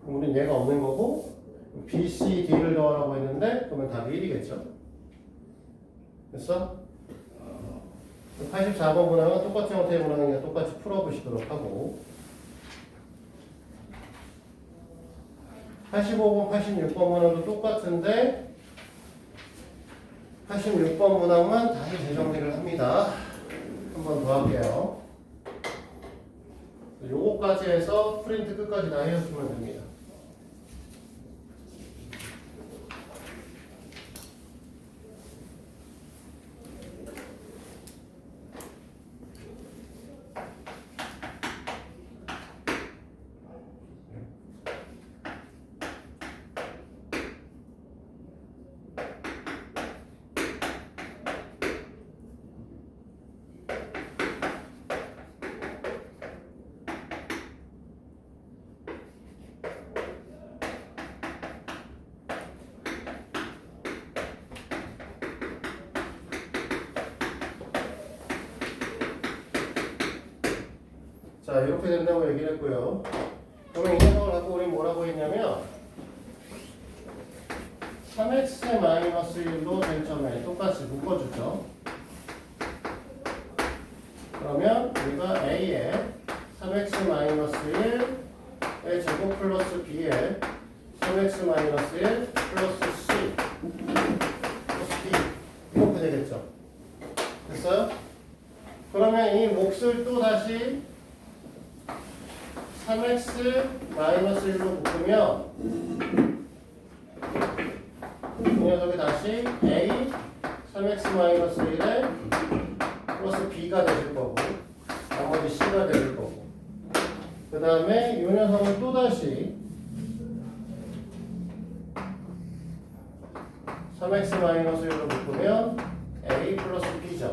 [SPEAKER 1] 그럼 우린 얘가 없는 거고 B, C, D를 더하라고 했는데 그러면 답이 1이겠죠? 됐어? 84번 문항은 똑같은 형태의 문항이니까 똑같이 풀어보시도록 하고, 85번, 86번 문항도 똑같은데 86번 문항만 다시 재정리를 합니다. 한 번 더 할게요. 요거까지 해서 프린트 끝까지 다 해주시면 됩니다. 자, 이렇게 된다고 얘기를 했고요. 그러면 이 녀석을 갖고 우리 뭐라고 했냐면 3x-1로 된 점에 똑같이 묶어주죠. 그러면 우리가 A에 3x-1의 제곱 플러스 B에 3x-1 플러스 C 플러스 D 이렇게 되겠죠. 됐어요? 그러면 이 몫을 또 다시 3x-1로 묶으면 이 녀석이 다시 a 3x-1에 플러스 b가 되실 거고 나머지 c가 되실 거고, 그 다음에 이 녀석을 또다시 3x-1로 묶으면 a 플러스 b죠.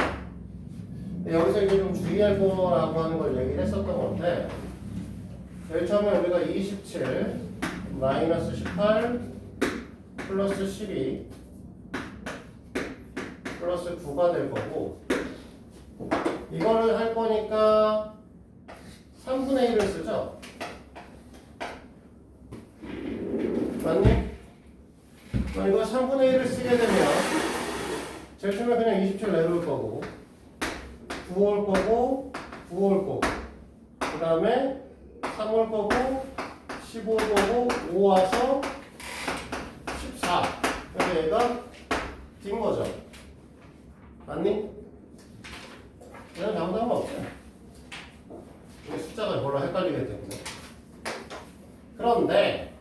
[SPEAKER 1] 여기서 이제 좀 주의할 거라고 하는 걸 얘기를 했었던 건데, 제일 처음에 우리가 27 마이너스 18 플러스 12 플러스 9가 될 거고, 이거를 할 거니까 3분의 1을 쓰죠? 맞니? 그럼 이거 3분의 1을 쓰게 되면 제일 처음에 그냥 27 내려올 거고 9 올 거고 9 올 거고 그 다음에 3 올 거고 15 올 거고 5 와서 14. 그래서 얘가 긴 거죠. 맞니? 그냥 잘못한 거 없어요. 이게 숫자가 별로 헷갈리기 때문에. 그런데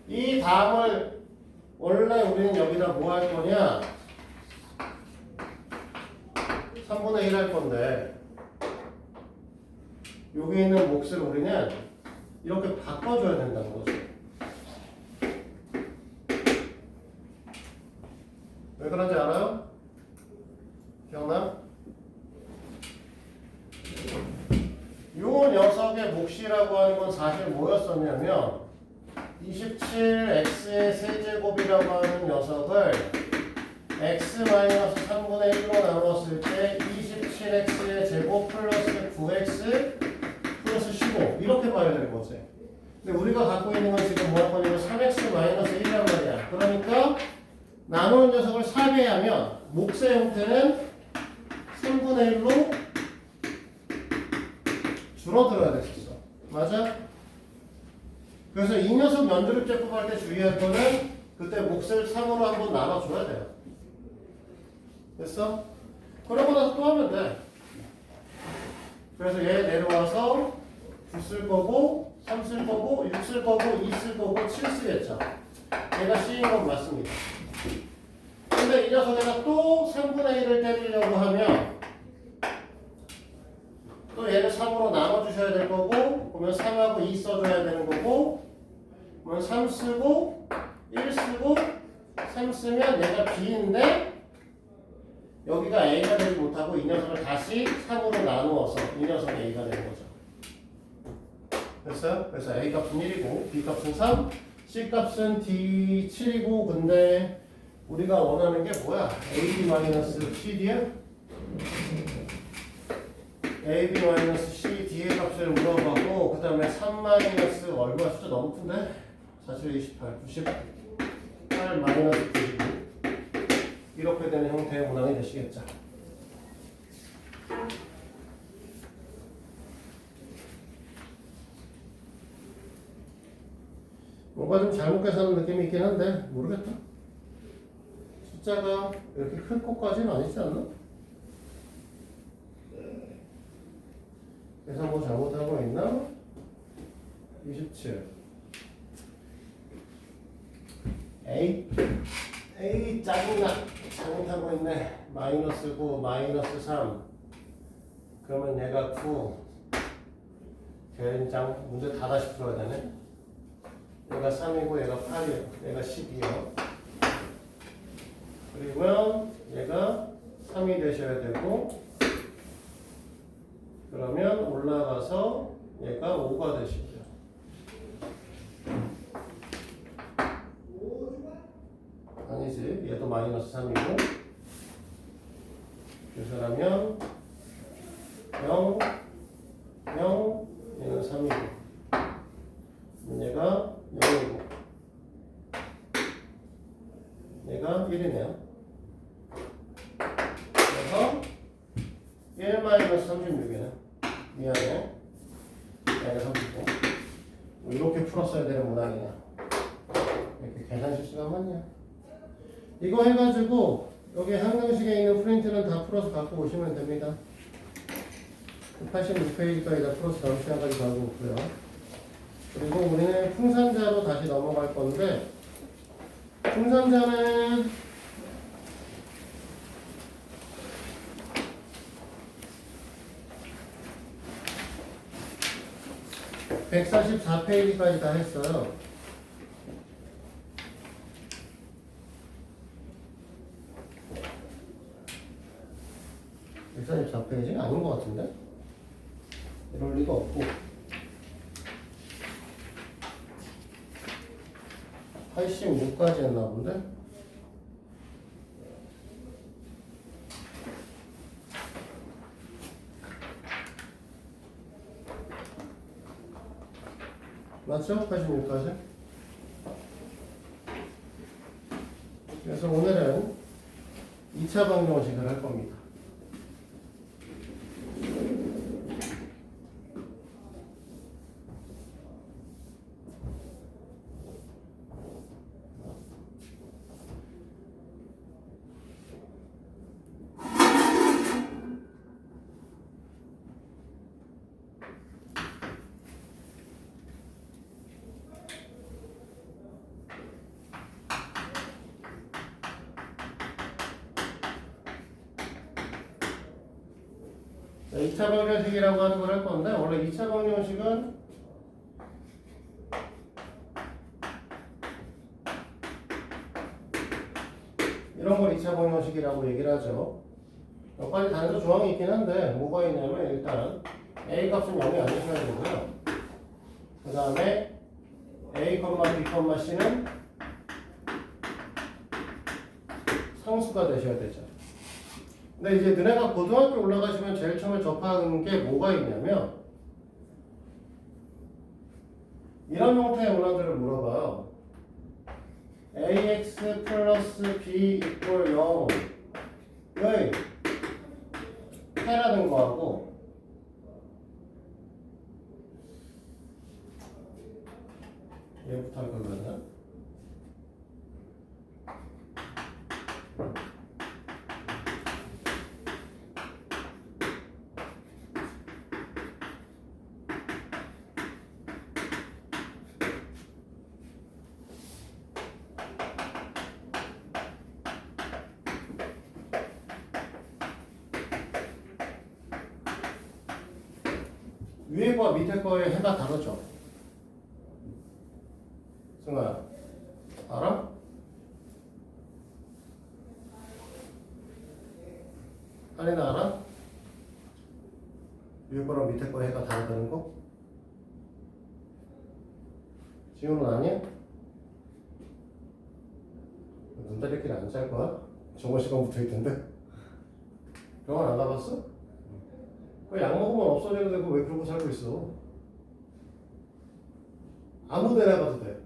[SPEAKER 1] 이 다음을 원래 우리는 여기다 뭐 할 거냐? 3분의 1 할 건데 여기 있는 몫을 우리는 이렇게 바꿔줘야 된다는 거죠. 왜 그런지 알아요? 기억나? 요 녀석의 몫이라고 하는 건 사실 뭐였었냐면 27x의 세제곱이라고 하는 녀석을 x-3분의 1로 나눴을 때 27x의 제곱 플러스 9x 플러스 15 이렇게 봐야 되는 거지. 근데 우리가 갖고 있는 건 지금 뭐 할 거냐면 3x-1이란 말이야. 그러니까 나누는 녀석을 4배하면 몫의 형태는 3분의 1로 줄어들어야 됐었어. 맞아? 그래서 이 녀석 연두립 제곱할 때 주의할 거는 그때 몫을 3으로 한번 나눠줘야 돼요. 됐어? 그러고 나서 또 하면 돼. 그래서 얘 내려와서 9 쓸 거고 3 쓸 거고 6 쓸 거고 2 쓸 거고 7 쓰겠죠. 얘가 C인 건 맞습니다. 근데 이 녀석에다 또 3분의 1을 때리려고 하면 또 얘를 3으로 나눠주셔야 될 거고 그러면 3하고 2 써줘야 되는 거고 그러면 3 쓰고 1 쓰고 3 쓰면 얘가 B인데 여기가 A가 되지 못하고 이 녀석을 다시 3으로 나누어서 이 녀석이 A가 되는 거죠. 됐어요? 그래서 A 값은 1이고 B 값은 3 C 값은 D7이고 근데 우리가 원하는 게 뭐야? AB-CD야? AB-CD의 값을 물어보고 그 다음에 3 얼마 숫자 너무 큰데? 47, 28, 98 마이너스 99 이렇게 되는 형태의 문항이 되시겠죠. 뭔가 좀 잘못 계산한 느낌이 있긴 한데 모르겠다. 숫자가 이렇게 클 것까지는 아니지 않나? 계산 뭐 잘못하고 있나? 27 A 짜증나 잘못하고 있네. 마이너스 9 마이너스 3 그러면 얘가 9 개인장 문제 다 다시 풀어야 되네. 얘가 3이고 얘가 8이에요. 얘가 10이에요. 그리고 얘가 3이 되셔야 되고 그러면 올라가서 얘가 5가 되시고요. 아니지. 얘도 마이너스 3이고 그래서라면 0 0 얘는 3이고 얘가 0이고 얘가 1이네요. 그래서 1 마이너스 36이네. 미안해. 얘가 39. 뭐 이렇게 풀었어야 되는 문항이냐. 이렇게 계산 실수가 많냐. 이거 해가지고 여기 항공식에 있는 프린트는 다 풀어서 갖고 오시면 됩니다. 86페이지까지 다 풀어서 다음 시간까지 가지고 오고요. 그리고 우리는 풍산자로 다시 넘어갈 건데 풍산자는 (144페이지까지) 다 했어요. (144페이지) 아닌 것 같은데? 이럴 리가 없고 86까지 했나 본데? 맞죠? 86까지? 그래서 오늘은 2차 방정식을 할 겁니다. 2차 방정식이라고 하는 걸 할 건데 원래 2차 방정식은 이런 걸 2차 방정식이라고 얘기를 하죠. 몇 가지 단서 조항이 있긴 한데 뭐가 있냐면 일단 A 값은 0이 아니셔야 되고요. 그 다음에 A, B, C는 상수가 되셔야 되죠. 근데 이제 너네가 고등학교 올라가시면 제일 처음에 접하는 게 뭐가 있냐면 이런 형태의 문항들을 물어봐요. ax 플러스 b 이퀄 0의 해라는 거하고 얘부터 할 거거든요. 위에 거와 밑에 거의 해가 다르죠? 승아야, 알아? 아니나 알아? 위에 거랑 밑에 거의 해가 다르다는 거? 지금은 아니야? 눈다리끼리 안 짤 거야? 저번 시간 붙어 있던데? 병원 안 가봤어? 그 약 먹으면 없어지는데 그거 왜 그러고 살고 있어? 아무 데나 가도 돼.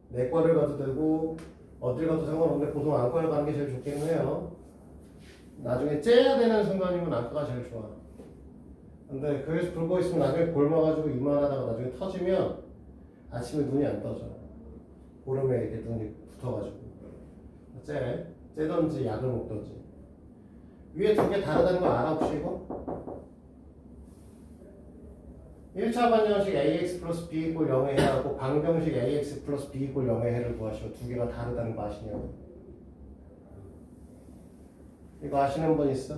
[SPEAKER 1] 내과를 가도 되고 어딜 가도 상관없는데 보통 안과를 가는 게 제일 좋긴 해요. 나중에 째야 되는 순간이면 안과가 제일 좋아. 근데 그래서 그러고 있으면 나중에 골마가지고 이만하다가 나중에 터지면 아침에 눈이 안 떠져. 보름에 이렇게 눈이 붙어가지고 째든지 약을 먹든지. 위에 두 개 다르다는 거 알아 혹시 이거? 1차 방정식 ax 플러스 b 이퀄 0의 해하고 방정식 ax 플러스 b 이퀄 0의 해를 구하시고 두 개가 다르다는 거 아시냐고? 이거 아시는 분 있어?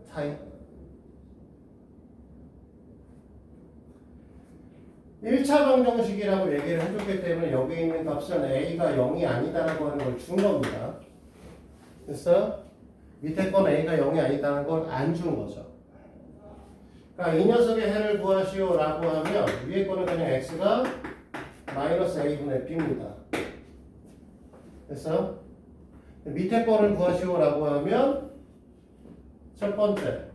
[SPEAKER 1] 차이? 1차 방정식이라고 얘기를 해줬기 때문에 여기 있는 값은 a가 0이 아니다라고 하는 걸 준 겁니다. 됐어? 밑에 건 a가 0이 아니다는 걸 안 준 거죠. 그러니까 이 녀석의 해를 구하시오 라고 하면 위에 거는 그냥 x가 마이너스 a분의 b입니다. 됐어? 밑에 거를 구하시오 라고 하면 첫 번째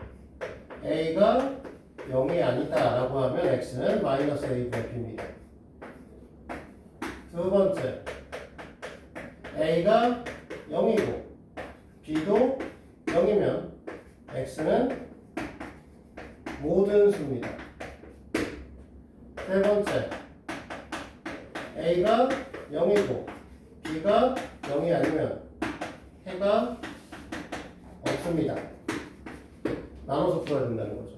[SPEAKER 1] a가 0이 아니다 라고 하면 x는 마이너스 a분의 b입니다. 두 번째 a가 0이고 b도 0이면 x는 모든 수입니다. 세 번째 a가 0이고 b가 0이 아니면 해가 없습니다. 나눠서 풀어야 된다는 거죠.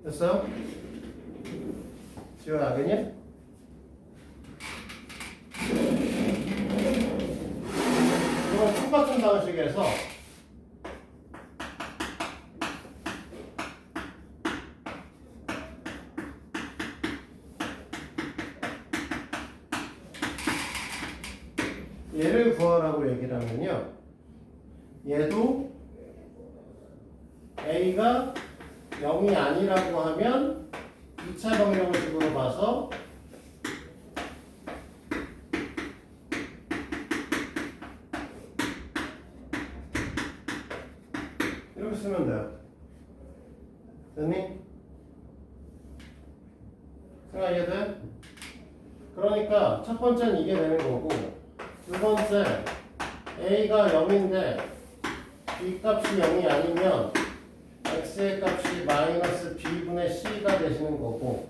[SPEAKER 1] 됐어요? 지효야 알겠니? 이건 똑같은 방식에서 얘를 구하라고 얘기를 하면요. 얘도 a가 0이 아니라고 하면 2차 방정식으로 봐서 이렇게 쓰면 돼요. 됐니? 생각 이해돼? 그러니까 첫 번째는 이게 되는 거고 두 번째 a가 0인데 b 값이 0이 아니면 x의 값이 마이너스 b분의 c가 되시는 거고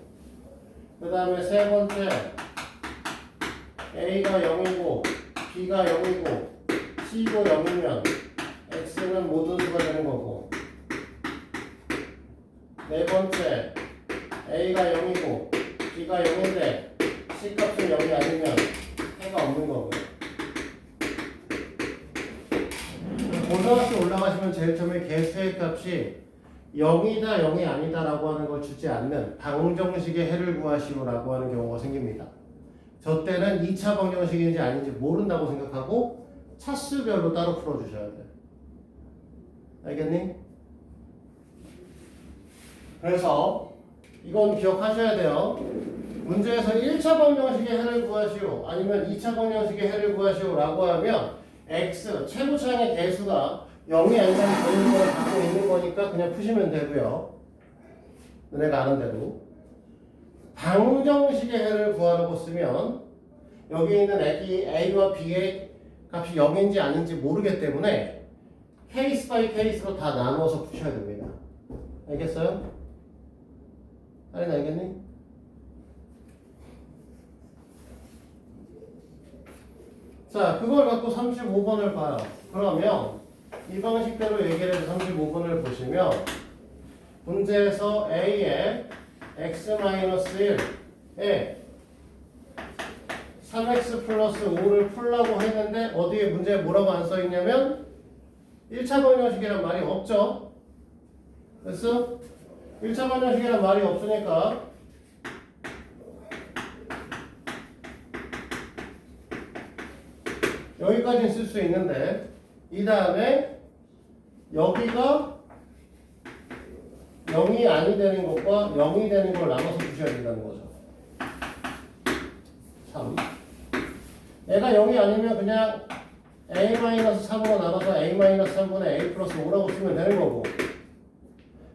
[SPEAKER 1] 그 다음에 세 번째 a가 0이고 b가 0이고 c도 0이면 x는 모든 수가 되는 거고 네 번째 a가 0이고 b가 0인데 c 값은 0이 아니면 해가 없는 거고요. 고등학교 올라가시면 제일 처음에 개수의 값이 0이다 0이 아니다 라고 하는 걸 주지 않는 방정식의 해를 구하시오 라고 하는 경우가 생깁니다. 저 때는 2차 방정식인지 아닌지 모른다고 생각하고 차수별로 따로 풀어주셔야 돼. 알겠니? 그래서 이건 기억하셔야 돼요. 문제에서 1차 방정식의 해를 구하시오 아니면 2차 방정식의 해를 구하시오 라고 하면 x 최고차항의 개수가 0이 아니면 전인 걸 갖고 있는 거니까 그냥 푸시면 되고요. 너네가 아는 대로 방정식의 해를 구하라고 쓰면 여기 있는 애기 a와 b의 값이 0인지 아닌지 모르기 때문에 케이스 바이 케이스로 다 나누어서 푸셔야 됩니다. 알겠어요? 할인 알겠니? 자, 그걸 갖고 35번을 봐요. 그러면 이 방식대로 얘기를 해서 35번을 보시면 문제에서 a에 x-1에 3x 플러스 5를 풀라고 했는데 어디에 문제에 뭐라고 안 써있냐면 1차 방정식이란 말이 없죠. 됐어? 1차 방정식이란 말이 없으니까 여기까지는 쓸 수 있는데 이 다음에 여기가 0이 아니 되는 것과 0이 되는 걸 나눠서 주셔야 된다는 거죠. 3. 얘가 0이 아니면 그냥 a-3으로 나눠서 a-3분의 a 플러스 5라고 쓰면 되는 거고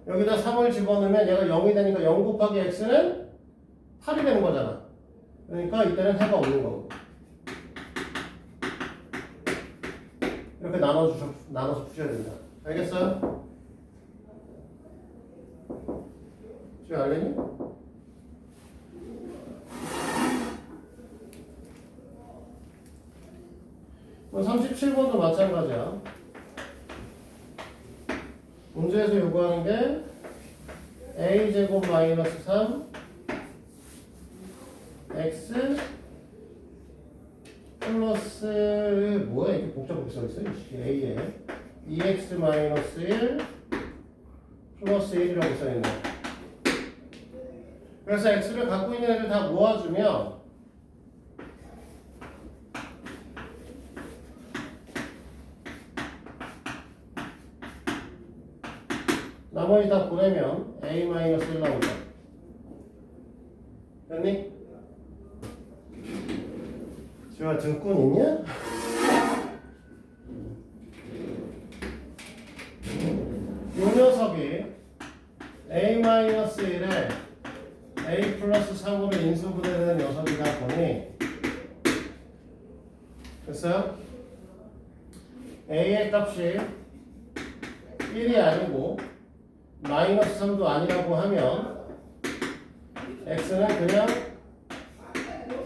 [SPEAKER 1] 여기다 3을 집어넣으면 얘가 0이 되니까 0 곱하기 x는 8이 되는 거잖아. 그러니까 이때는 해가 없는 거고 이렇게 나눠서 푸셔야 된다. 알겠어요? 지금 알겠니? 그럼 37번도 마찬가지야. 문제에서 요구하는 게 a제곱 마이너스 3 x 플러스 뭐야 이렇게 복잡하게 써있어? a에 2x 마이너스 1 플러스 1이라고 써있네. 그래서 x를 갖고 있는 애를 다 모아주면 나머지 다 보내면 a-1 나오죠. 됐니? 지금 등꾼 있냐? 이 녀석이 a-1에 a 플러스 3으로 인수분해되는 녀석이다 보니 됐어요? a의 값이 1이 아니고 마이너스 3도 아니라고 하면 x는 그냥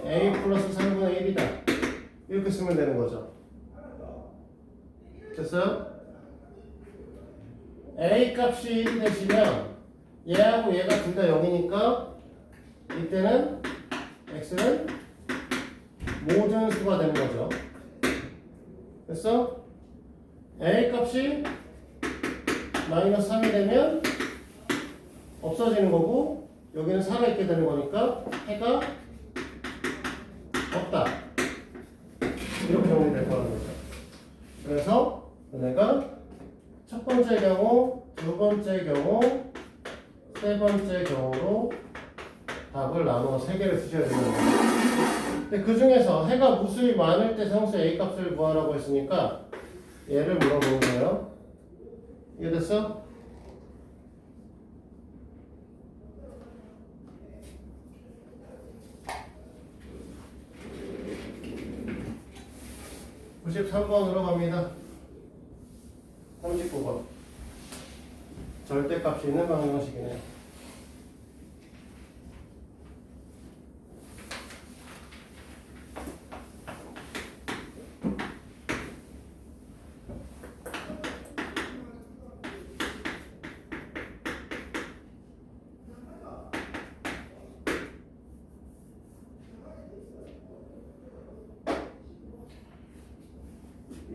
[SPEAKER 1] a 플러스 3분의 1이다 이렇게 쓰면 되는 거죠. 됐어요? a 값이 1이 되시면 얘하고 얘가 둘 다 0이니까 이때는 x는 모든 수가 되는 거죠. 됐어? a 값이 마이너스 3이 되면 없어지는 거고 여기는 살아있게 되는 거니까 해가 없다. 이렇게 정리될 거라는 거죠. 그래서 내가 첫 번째 경우, 두 번째 경우, 세 번째 경우로 답을 나누어 3개를 쓰셔야 되는 거예요. 근데 그 중에서 해가 무수히 많을 때 상수 A 값을 구하라고 했으니까 얘를 물어보는 거예요. 이해됐어? (93번으로) 갑니다. 39번 절대값이 있는 방정식이네요.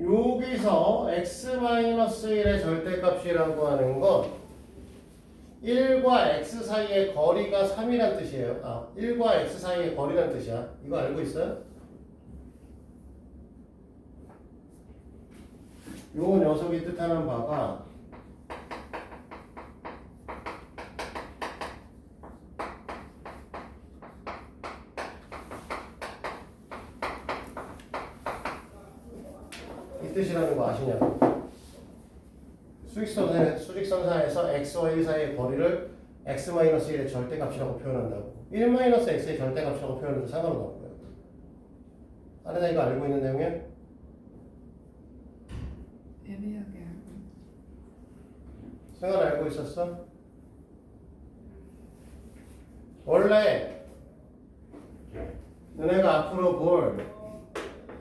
[SPEAKER 1] 여기서 x-1의 절대값이라고 하는 건 1과 x 사이의 거리가 3이란 뜻이에요. 1과 x 사이의 거리란 뜻이야. 이거 알고 있어요? 요 녀석이 뜻하는 바가 이 뜻이라는 거 아시냐고? 수직선상에서 x와 1 사이의 거리를 x-1의 절대값이라고 표현한다고. 1-x의 절대값이라고 표현해도 상관은 없고요. 아래다 이거 알고 있는 내용이야?
[SPEAKER 3] 애매하게 알고.
[SPEAKER 1] 승환 알고 있었어? 원래 너네가 앞으로 볼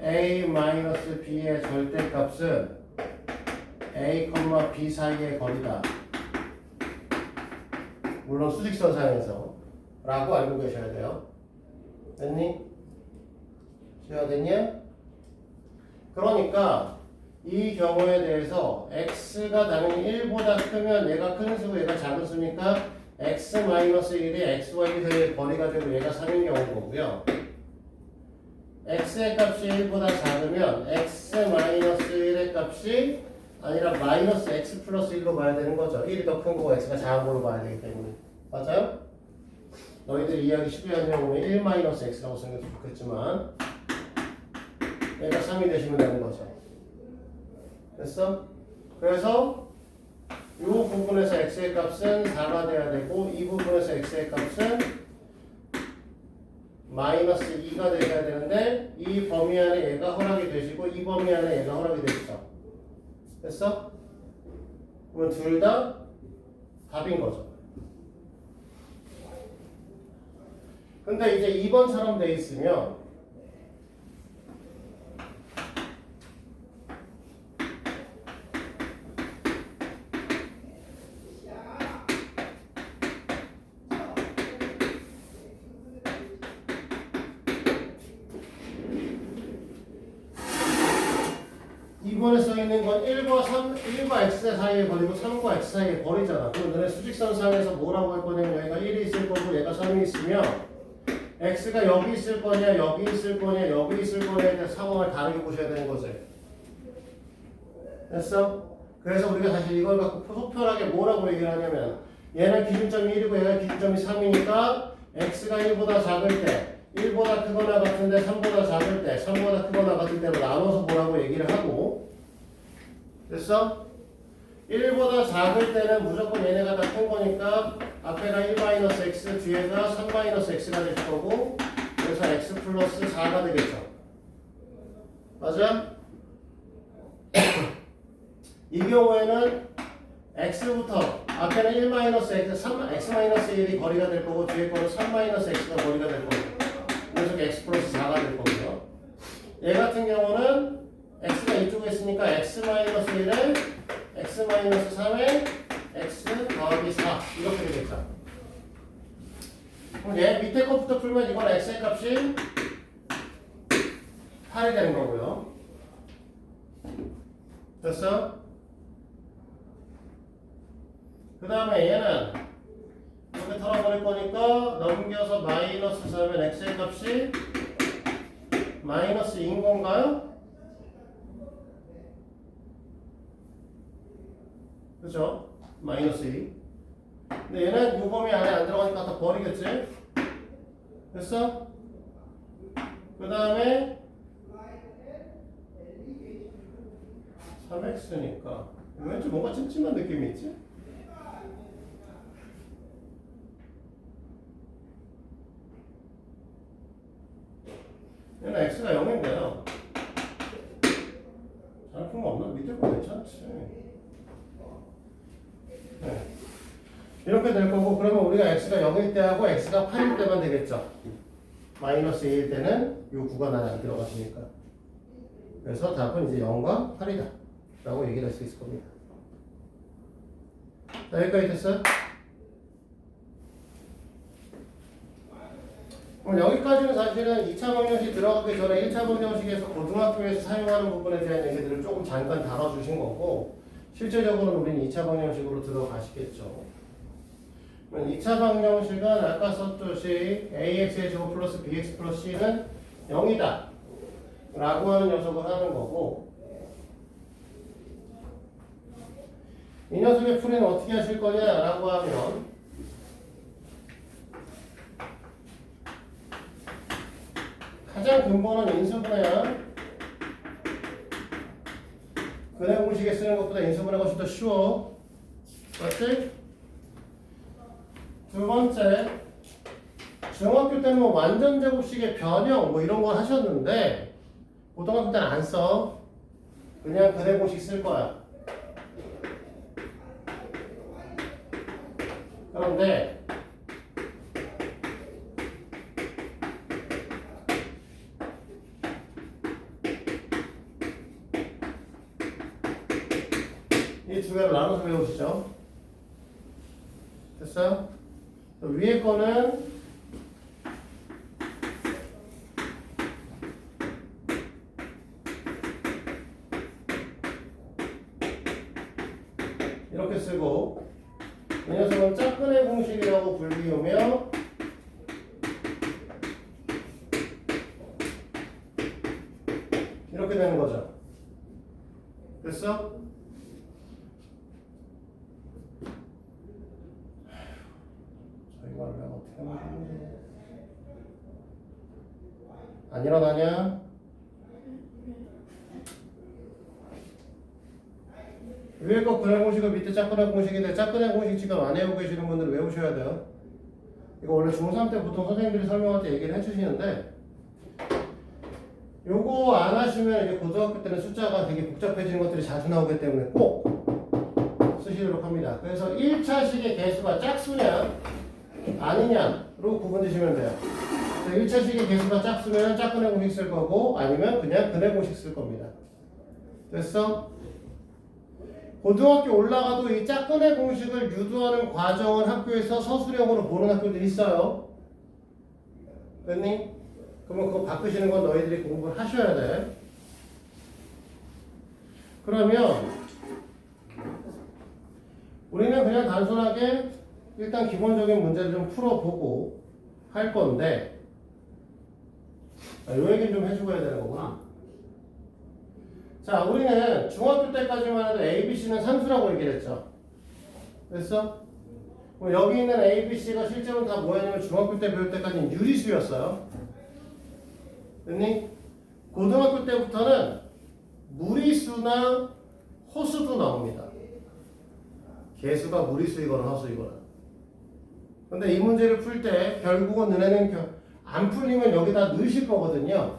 [SPEAKER 1] a-b의 절대값은 a, b 사이의 거리다. 물론 수직선상에서 라고 알고 계셔야 돼요. 됐니? 이해가 됐냐? 그러니까 이 경우에 대해서 x가 당연히 1보다 크면 얘가 큰 수고 얘가 작은 수니까 x-1이 x와 1 사이의 거리가 되고 얘가 3인 경우인 거고요. x의 값이 1보다 작으면 x-1의 값이 아니라 마이너스 x 플러스 1로 봐야 되는 거죠. 1이 더 큰 거고 x가 작은 걸로 봐야 되기 때문에. 맞아요? 너희들이 이해하기 쉽게 하려면 1 마이너스 x라고 생각해도 좋겠지만 얘가 3이 되시면 되는 거죠. 됐어? 그래서 이 부분에서 x의 값은 4가 돼야 되고 이 부분에서 x의 값은 마이너스 2가 되어야 되는데 이 범위 안에 얘가 허락이 되시고 이 범위 안에 얘가 허락이 되시죠. 됐어? 그러면 둘 다 답인 거죠. 근데 이제 2번처럼 돼 있으면 이번에 써있는 건 1과 x 사이의 거리고 3과 x 사이의 거리잖아. 그럼 너네 수직선상에서 뭐라고 할 거냐면 여기가 1이 있을 거고 얘가 3이 있으면 x가 여기 있을 거냐 여기 있을 거냐 여기 있을 거냐에 대한 상황을 다르게 보셔야 되는 거지. 됐어? 그래서 우리가 사실 이걸 갖고 속편하게 뭐라고 얘기를 하냐면 얘는 기준점이 1이고 얘가 기준점이 3이니까 x가 1보다 작을 때 1보다 크거나 같은데 3보다 작을 때 3보다 크거나 같을 때로 나눠서 보라고 얘기를 하고. 됐어? 1보다 작을 때는 무조건 얘네가 다 큰 거니까 앞에가 1-x 뒤에가 3-x가 될 거고 그래서 x 플러스 4가 되겠죠. 맞아? 이 경우에는 x부터 앞에는 1-x, x-1이 거리가 될 거고 뒤에 거는 3-x가 거리가 될 거고 그래서 x 플러스 4가 될 거고요. 얘 같은 경우는 x가 이쪽에 있으니까 x-1에 x-3에 x 더하기 4 이렇게 되겠죠. 그럼 얘 밑에 것부터 풀면 이건 x의 값이 8이 되는 거고요. 됐어? 그 다음에 얘는 이렇게 털어버릴 거니까 넘겨서 마이너스 4면 x의 값이 마이너스 2인 건가요? 그죠? 마이너스 2. 근데 얘는 요 범위 안에 안 들어가니까 다 버리겠지? 됐어? 그 다음에 3x니까 왠지 뭔가 찜찜한 느낌이 있지? 얘는 x가 0인데요. 잘푼 거 없나? 밑에 거 괜찮지. 네. 이렇게 될 거고 그러면 우리가 x가 0일 때하고 x가 8일 때만 되겠죠. 마이너스 2일 때는 이 구간 안에 안 들어가시니까. 그래서 답은 이제 0과 8이다 라고 얘기를 할 수 있을 겁니다. 자, 여기까지 됐어요? 그럼 여기까지는 사실은 2차 방정식 들어가기 전에 1차 방정식에서 고등학교에서 사용하는 부분에 대한 얘기들을 조금 잠깐 다뤄주신 거고 실제적으로는 우리는 2차 방정식으로 들어가시겠죠. 2차 방정식은 아까 썼듯이 ax의 제곱 플러스 bx 플러스 c는 0이다 라고 하는 녀석을 하는 거고, 이 녀석의 풀이는 어떻게 하실 거냐라고 하면 가장 근본은 인수분해야 근해 공식에 쓰는 것보다 인수분해가 훨씬 더 쉬워. 맞지? 두 번째, 중학교 때는 뭐 완전 제곱식의 변형 뭐 이런 걸 하셨는데 고등학교 때는 안 써. 그냥 근해 공식 쓸 거야. 그런데 이 두 개를 나눠서 외우시죠. 됐어요? 위에 거는 이렇게 쓰고, 이 녀석은 짝근의 공식이라고 불리우며 이렇게 되는 거죠. 됐어? 이걸 내가 어떻게 하면 좋은지. 안 일어나냐? 위에 거 근해 공식을 밑에 짝근해 공식인데 짝근해 공식 지금 안 외우고 계시는 분들은 외우셔야 돼요. 이거 원래 중3 때 보통 선생님들이 설명할 때 얘기를 해주시는데, 요거 안 하시면 이제 고등학교 때는 숫자가 되게 복잡해지는 것들이 자주 나오기 때문에 꼭 쓰시도록 합니다. 그래서 1차식의 개수가 짝수냐 아니냐로 구분되시면 돼요. 1차식의 개수가 짝수면 짝근해 공식 쓸 거고, 아니면 그냥 근해 공식 쓸 겁니다. 됐어? 고등학교 올라가도 이 짝근해 공식을 유도하는 과정을 학교에서 서술형으로 보는 학교들이 있어요. 됐니? 그러면 그거 바꾸시는 건 너희들이 공부를 하셔야 돼. 그러면 우리는 그냥 단순하게 일단 기본적인 문제를 좀 풀어보고 할 건데, 요 얘기는 좀 해주고 해야 되는 거구나. 자, 우리는 중학교 때까지만 해도 ABC는 산수라고 얘기를 했죠. 됐어? 그럼 여기 있는 ABC가 실제로는 다 뭐였냐면 중학교 때 배울 때까지는 유리수였어요. 됐니? 고등학교 때부터는 무리수나 호수도 나옵니다. 개수가 무리수이거나 허수이거나. 근데 이 문제를 풀 때 결국은 너네는 안 풀리면 여기다 넣으실 거거든요.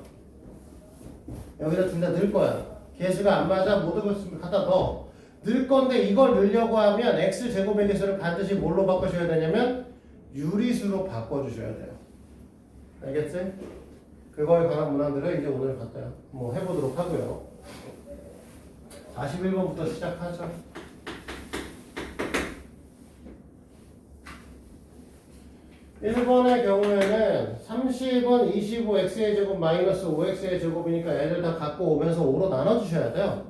[SPEAKER 1] 여기다 둘 다 넣을 거야. 개수가 안 맞아 못 넣었으면 갖다 넣어. 넣을 건데 이걸 넣으려고 하면 x제곱의 개수를 반드시 뭘로 바꾸셔야 되냐면 유리수로 바꿔주셔야 돼요. 알겠지? 그거에 관한 문항들을 이제 오늘 갖다 뭐 해보도록 하고요. 41번부터 시작하죠. 1번의 경우에는 30은 25x의 제곱 마이너스 5x의 제곱이니까 얘들 다 갖고 오면서 5로 나눠주셔야 돼요.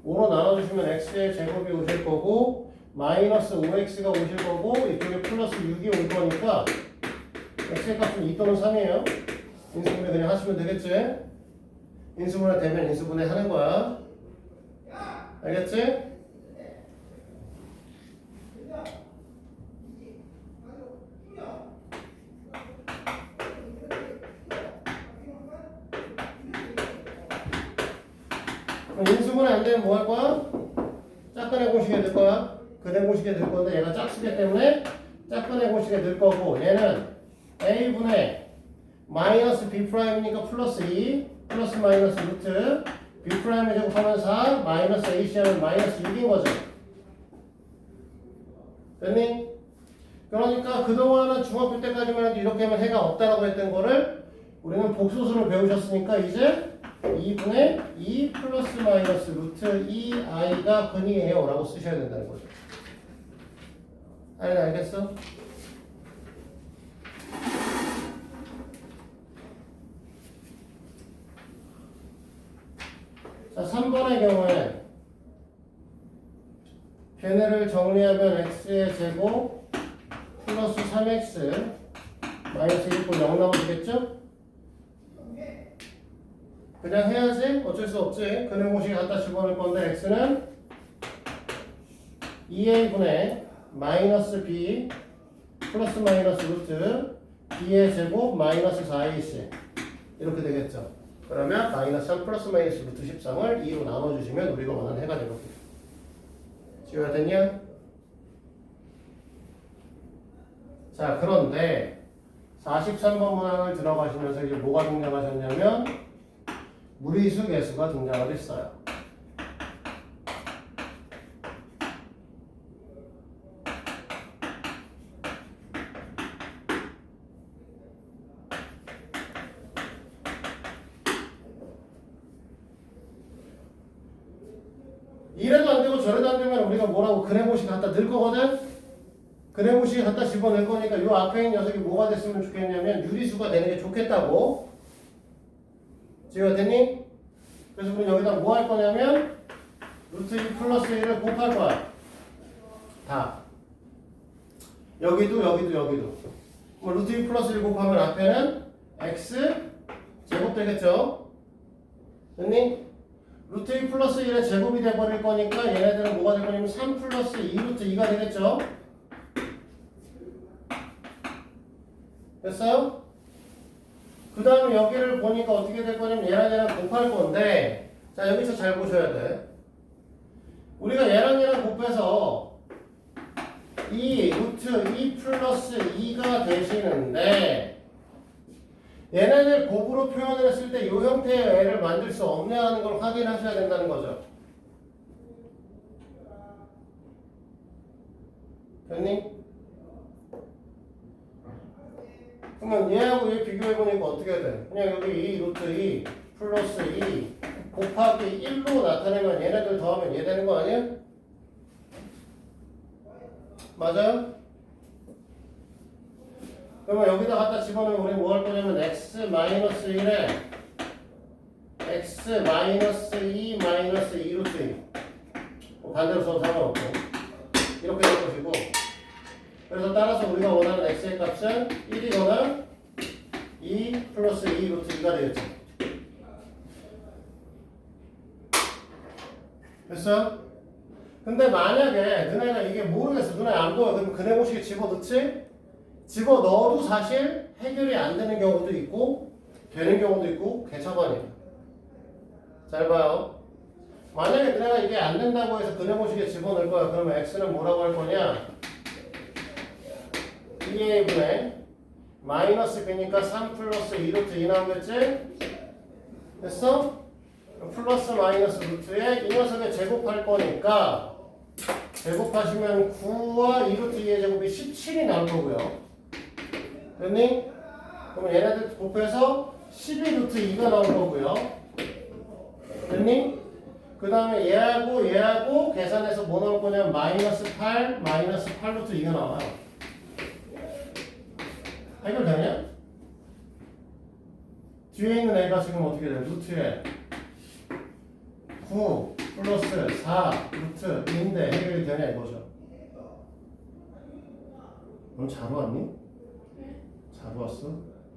[SPEAKER 1] 5로 나눠주시면 x의 제곱이 오실 거고 마이너스 5x가 오실 거고 이쪽에 플러스 6이 올 거니까 x의 값은 2 또는 3이에요. 인수분해 그냥 하시면 되겠지? 인수분해 되면 인수분해 하는 거야. 알겠지? 인수분해 안 되면 뭐 할 거야? 짝근해 공식에 넣을 거야. 근해 공식에 넣을 건데 얘가 짝수기 때문에 짝근해 공식에 넣을 거고, 얘는 a분의 마이너스 b'이니까 플러스 2 플러스 마이너스 루트 b'의 제곱하면 4 마이너스 ac 하면 마이너스 6인 거죠. 됐니? 그러니까 그동안은 중학교 때까지만 해도 이렇게 하면 해가 없다라고 했던 거를 우리는 복소수를 배우셨으니까 이제 2분의 2 플러스 마이너스 루트 2i가 근이에요 라고 쓰셔야 된다는 거죠. 알겠어? 자, 3번의 경우에 걔네를 정리하면 x의 제곱 마이너스 3x 마이너스 1꼴 0 나오겠죠? 그냥 해야지. 어쩔 수 없지. 근해공식 갖다 집어넣을 건데 x는 2a분의 마이너스 b 플러스 마이너스 루트 b의 제곱 마이너스 4ac 이렇게 되겠죠. 그러면 마이너스 3 플러스 마이너스 루트 13을 2로 나눠주시면 우리가 원하는 해가 되거든요. 지워야 됐냐? 자, 그런데 43번 문항을 들어가시면서 이제 뭐가 등장하셨냐면 무리수 계수가 등장을 했어요. 이래도 안 되고 저래도 안 되면 우리가 뭐라고 근해공식 갖다 넣을 거거든? 근해공식 갖다 집어넣을 거니까 요 앞에 있는 녀석이 뭐가 됐으면 좋겠냐면 유리수가 되는 게 좋겠다고. 지금 됐니? 그래서 우리 여기다 뭐 할 거냐면 루트 2 플러스 1을 곱할 거야. 다. 여기도 뭐 루트 2 플러스 1 곱하면 앞에는 x 제곱 되겠죠? 됐니? 루트 2 플러스 1의 제곱이 돼버릴 거니까 얘네들은 뭐가 될 거냐면 3 플러스 2 루트 2가 되겠죠? 됐어요? 그 다음에 여기를 보니까 어떻게 될 거냐면 얘랑 곱할 건데, 자, 여기서 잘 보셔야 돼. 우리가 얘랑 곱해서 이 루트 2 플러스 2가 되시는데, 얘네들 곱으로 표현을 했을 때 이 형태의 애를 만들 수 없네 하는 걸 확인하셔야 된다는 거죠. 됐니? 그러면 얘하고 얘 비교해보니까 어떻게 돼? 그냥 여기 2 루트 2 플러스 2 곱하기 1로 나타내면 얘네들 더하면 얘 되는 거 아니야? 맞아요? 그러면 여기다 갖다 집어넣으면 우리 뭐 할 거냐면 x 마이너스 1에 x 마이너스 2 마이너스 2 루트 2 반대로 써도 상관없고 이렇게 될 것이고, 그래서 따라서 우리가 원하는 x의 값은 1이거나 2 플러스 2 루트 2가 되겠죠. 됐어? 근데 만약에 너네가 이게 모르겠어, 너네 안 보여, 그럼 근해공식에 집어넣지? 집어넣어도 사실 해결이 안 되는 경우도 있고 되는 경우도 있고 개차반이에요. 잘 봐요. 만약에 너네가 이게 안 된다고 해서 근해공식에 집어넣을 거야. 그러면 x는 뭐라고 할 거냐? 2a분의 마이너스 b니까 3 플러스 2 루트 2 나오겠지? 됐어? 플러스 마이너스 루트에 이 녀석에 제곱할 거니까 제곱하시면 9와 2 루트 2의 제곱이 17이 나올 거고요. 됐니? 그러면 얘네들 곱해서 12 루트 2가 나올 거고요. 됐니? 그 다음에 얘하고 계산해서 뭐 나올 거냐면 마이너스 8 루트 2가 나와요. 해결되냐? 뒤에 있는 애가 지금 어떻게 돼? 루트에 9 플러스 4 루트 2인데 해결이 되냐 이거죠. 오늘 잘 왔니? 잘 왔어?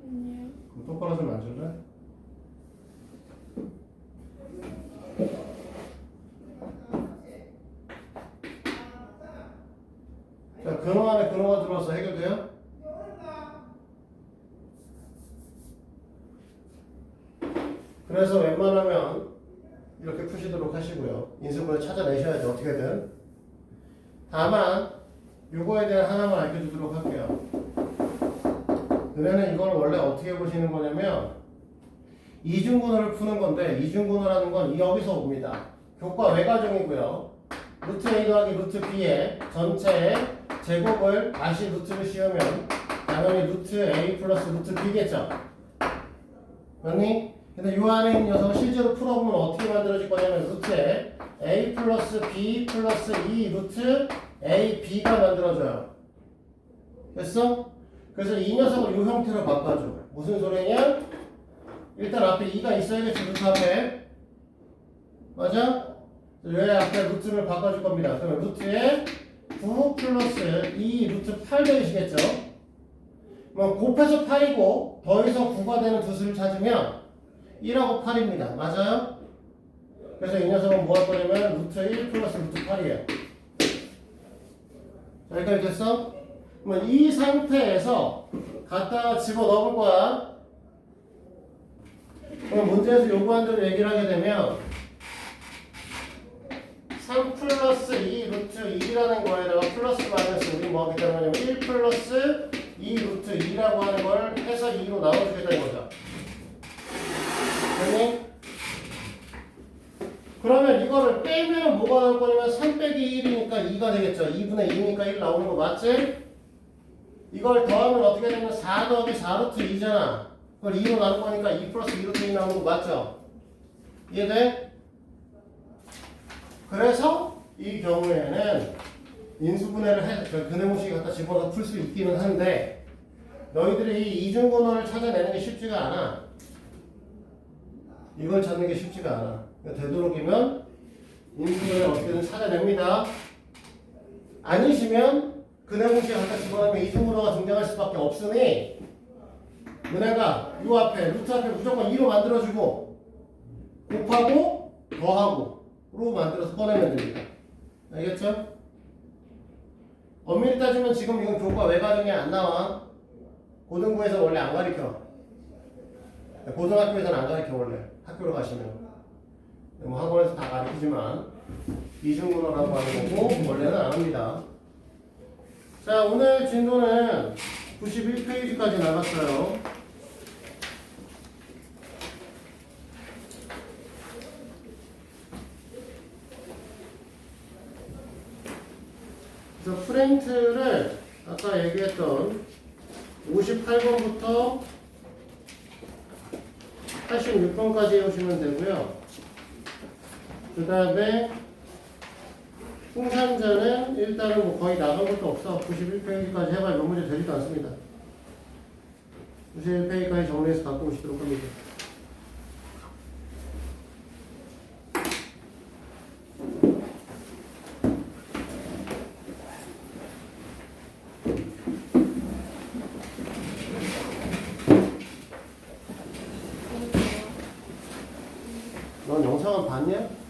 [SPEAKER 2] 아니요.
[SPEAKER 1] 그럼 똑바로 좀 앉을래? 자, 근호 안에 근호가 들어와서 해결돼요? 그래서 웬만하면 이렇게 푸시도록 하시고요. 인수분해 찾아내셔야죠. 어떻게든. 다만 요거에 대한 하나만 알려주도록 할게요. 너네는 이걸 원래 어떻게 보시는 거냐면 이중분호를 푸는 건데, 이중분호라는 건 여기서 옵니다. 교과 외과정이고요. 루트 a 더하기 루트 b의 전체의 제곱을 다시 루트를 씌우면 당연히 루트 a 플러스 루트 b겠죠. 맞니? 근데 이 안에 있는 녀석을 실제로 풀어보면 어떻게 만들어질 거냐면 루트에 a 플러스 b 플러스 2 루트 a b가 만들어져요. 됐어? 그래서 이 녀석을 이 형태로 바꿔줘. 무슨 소리냐? 일단 앞에 2가 있어야겠지, 루트 앞에. 맞아? 얘 앞에 루트를 바꿔줄 겁니다. 그러면 루트에 9 플러스 2 루트 8 되시겠죠? 그럼 곱해서 8이고 더해서 9가 되는 두 수를 찾으면 1하고 8입니다. 맞아요? 그래서 이 녀석은 뭐 할 거냐면 루트 1 플러스 루트 8이에요. 여기까지 됐어? 그러면 이 상태에서 갖다가 집어넣을 거야. 그럼 문제에서 요구한 대로 얘기를 하게 되면 3 플러스 2 루트 2라는 거에다가 플러스 마이너스 우리 뭐 하기 때문에 1 플러스 2 루트 2라고 하는 걸 해서 2로 나눠주겠다는 거죠. 됐니? 그러면 이거를 빼면 뭐가 나올 거냐면 3 빼기 1이니까 2가 되겠죠. 2분의 2니까 1 나오는 거 맞지? 이걸 더하면 어떻게 되면 4 더하기 4 루트 2잖아. 그걸 2로 나눌 거니까 2 플러스 2 루트 2 나오는 거 맞죠? 이해돼? 그래서 이 경우에는 인수분해를 해, 근해공식에 갖다 집어넣어 풀 수 있기는 한데 너희들이 이 이중분원을 찾아내는 게 쉽지가 않아. 이걸 찾는 게 쉽지가 않아. 그러니까 되도록이면 인수분해를 어떻게든 찾아냅니다. 아니시면 근해공식에 갖다 집어넣으면 이중분원가 등장할 수밖에 없으니 은혜가 이 앞에 루트 앞에 무조건 2로 만들어주고 곱하고 더하고 로 만들어서 꺼내면 됩니다. 알겠죠? 엄밀히 따지면 지금 이건 교과 외과정에 안 나와. 고등부에서 원래 안 가르쳐. 고등학교에서는 안 가르쳐 원래. 학교로 가시면. 뭐 학원에서 다 가르치지만 이중문어라고 하는 거고 원래는 안 합니다. 자, 오늘 진도는 91페이지까지 나갔어요. 그래서 프린트를 아까 얘기했던 58번부터 86번까지 해오시면 되고요. 그 다음에 풍산자는 일단은 뭐 거의 나간 것도 없어. 91페이지까지 해봐야 몇 문제 되지도 않습니다. 91페이지까지 정리해서 갖고 오시도록 합니다. 넌 영상은 봤냐?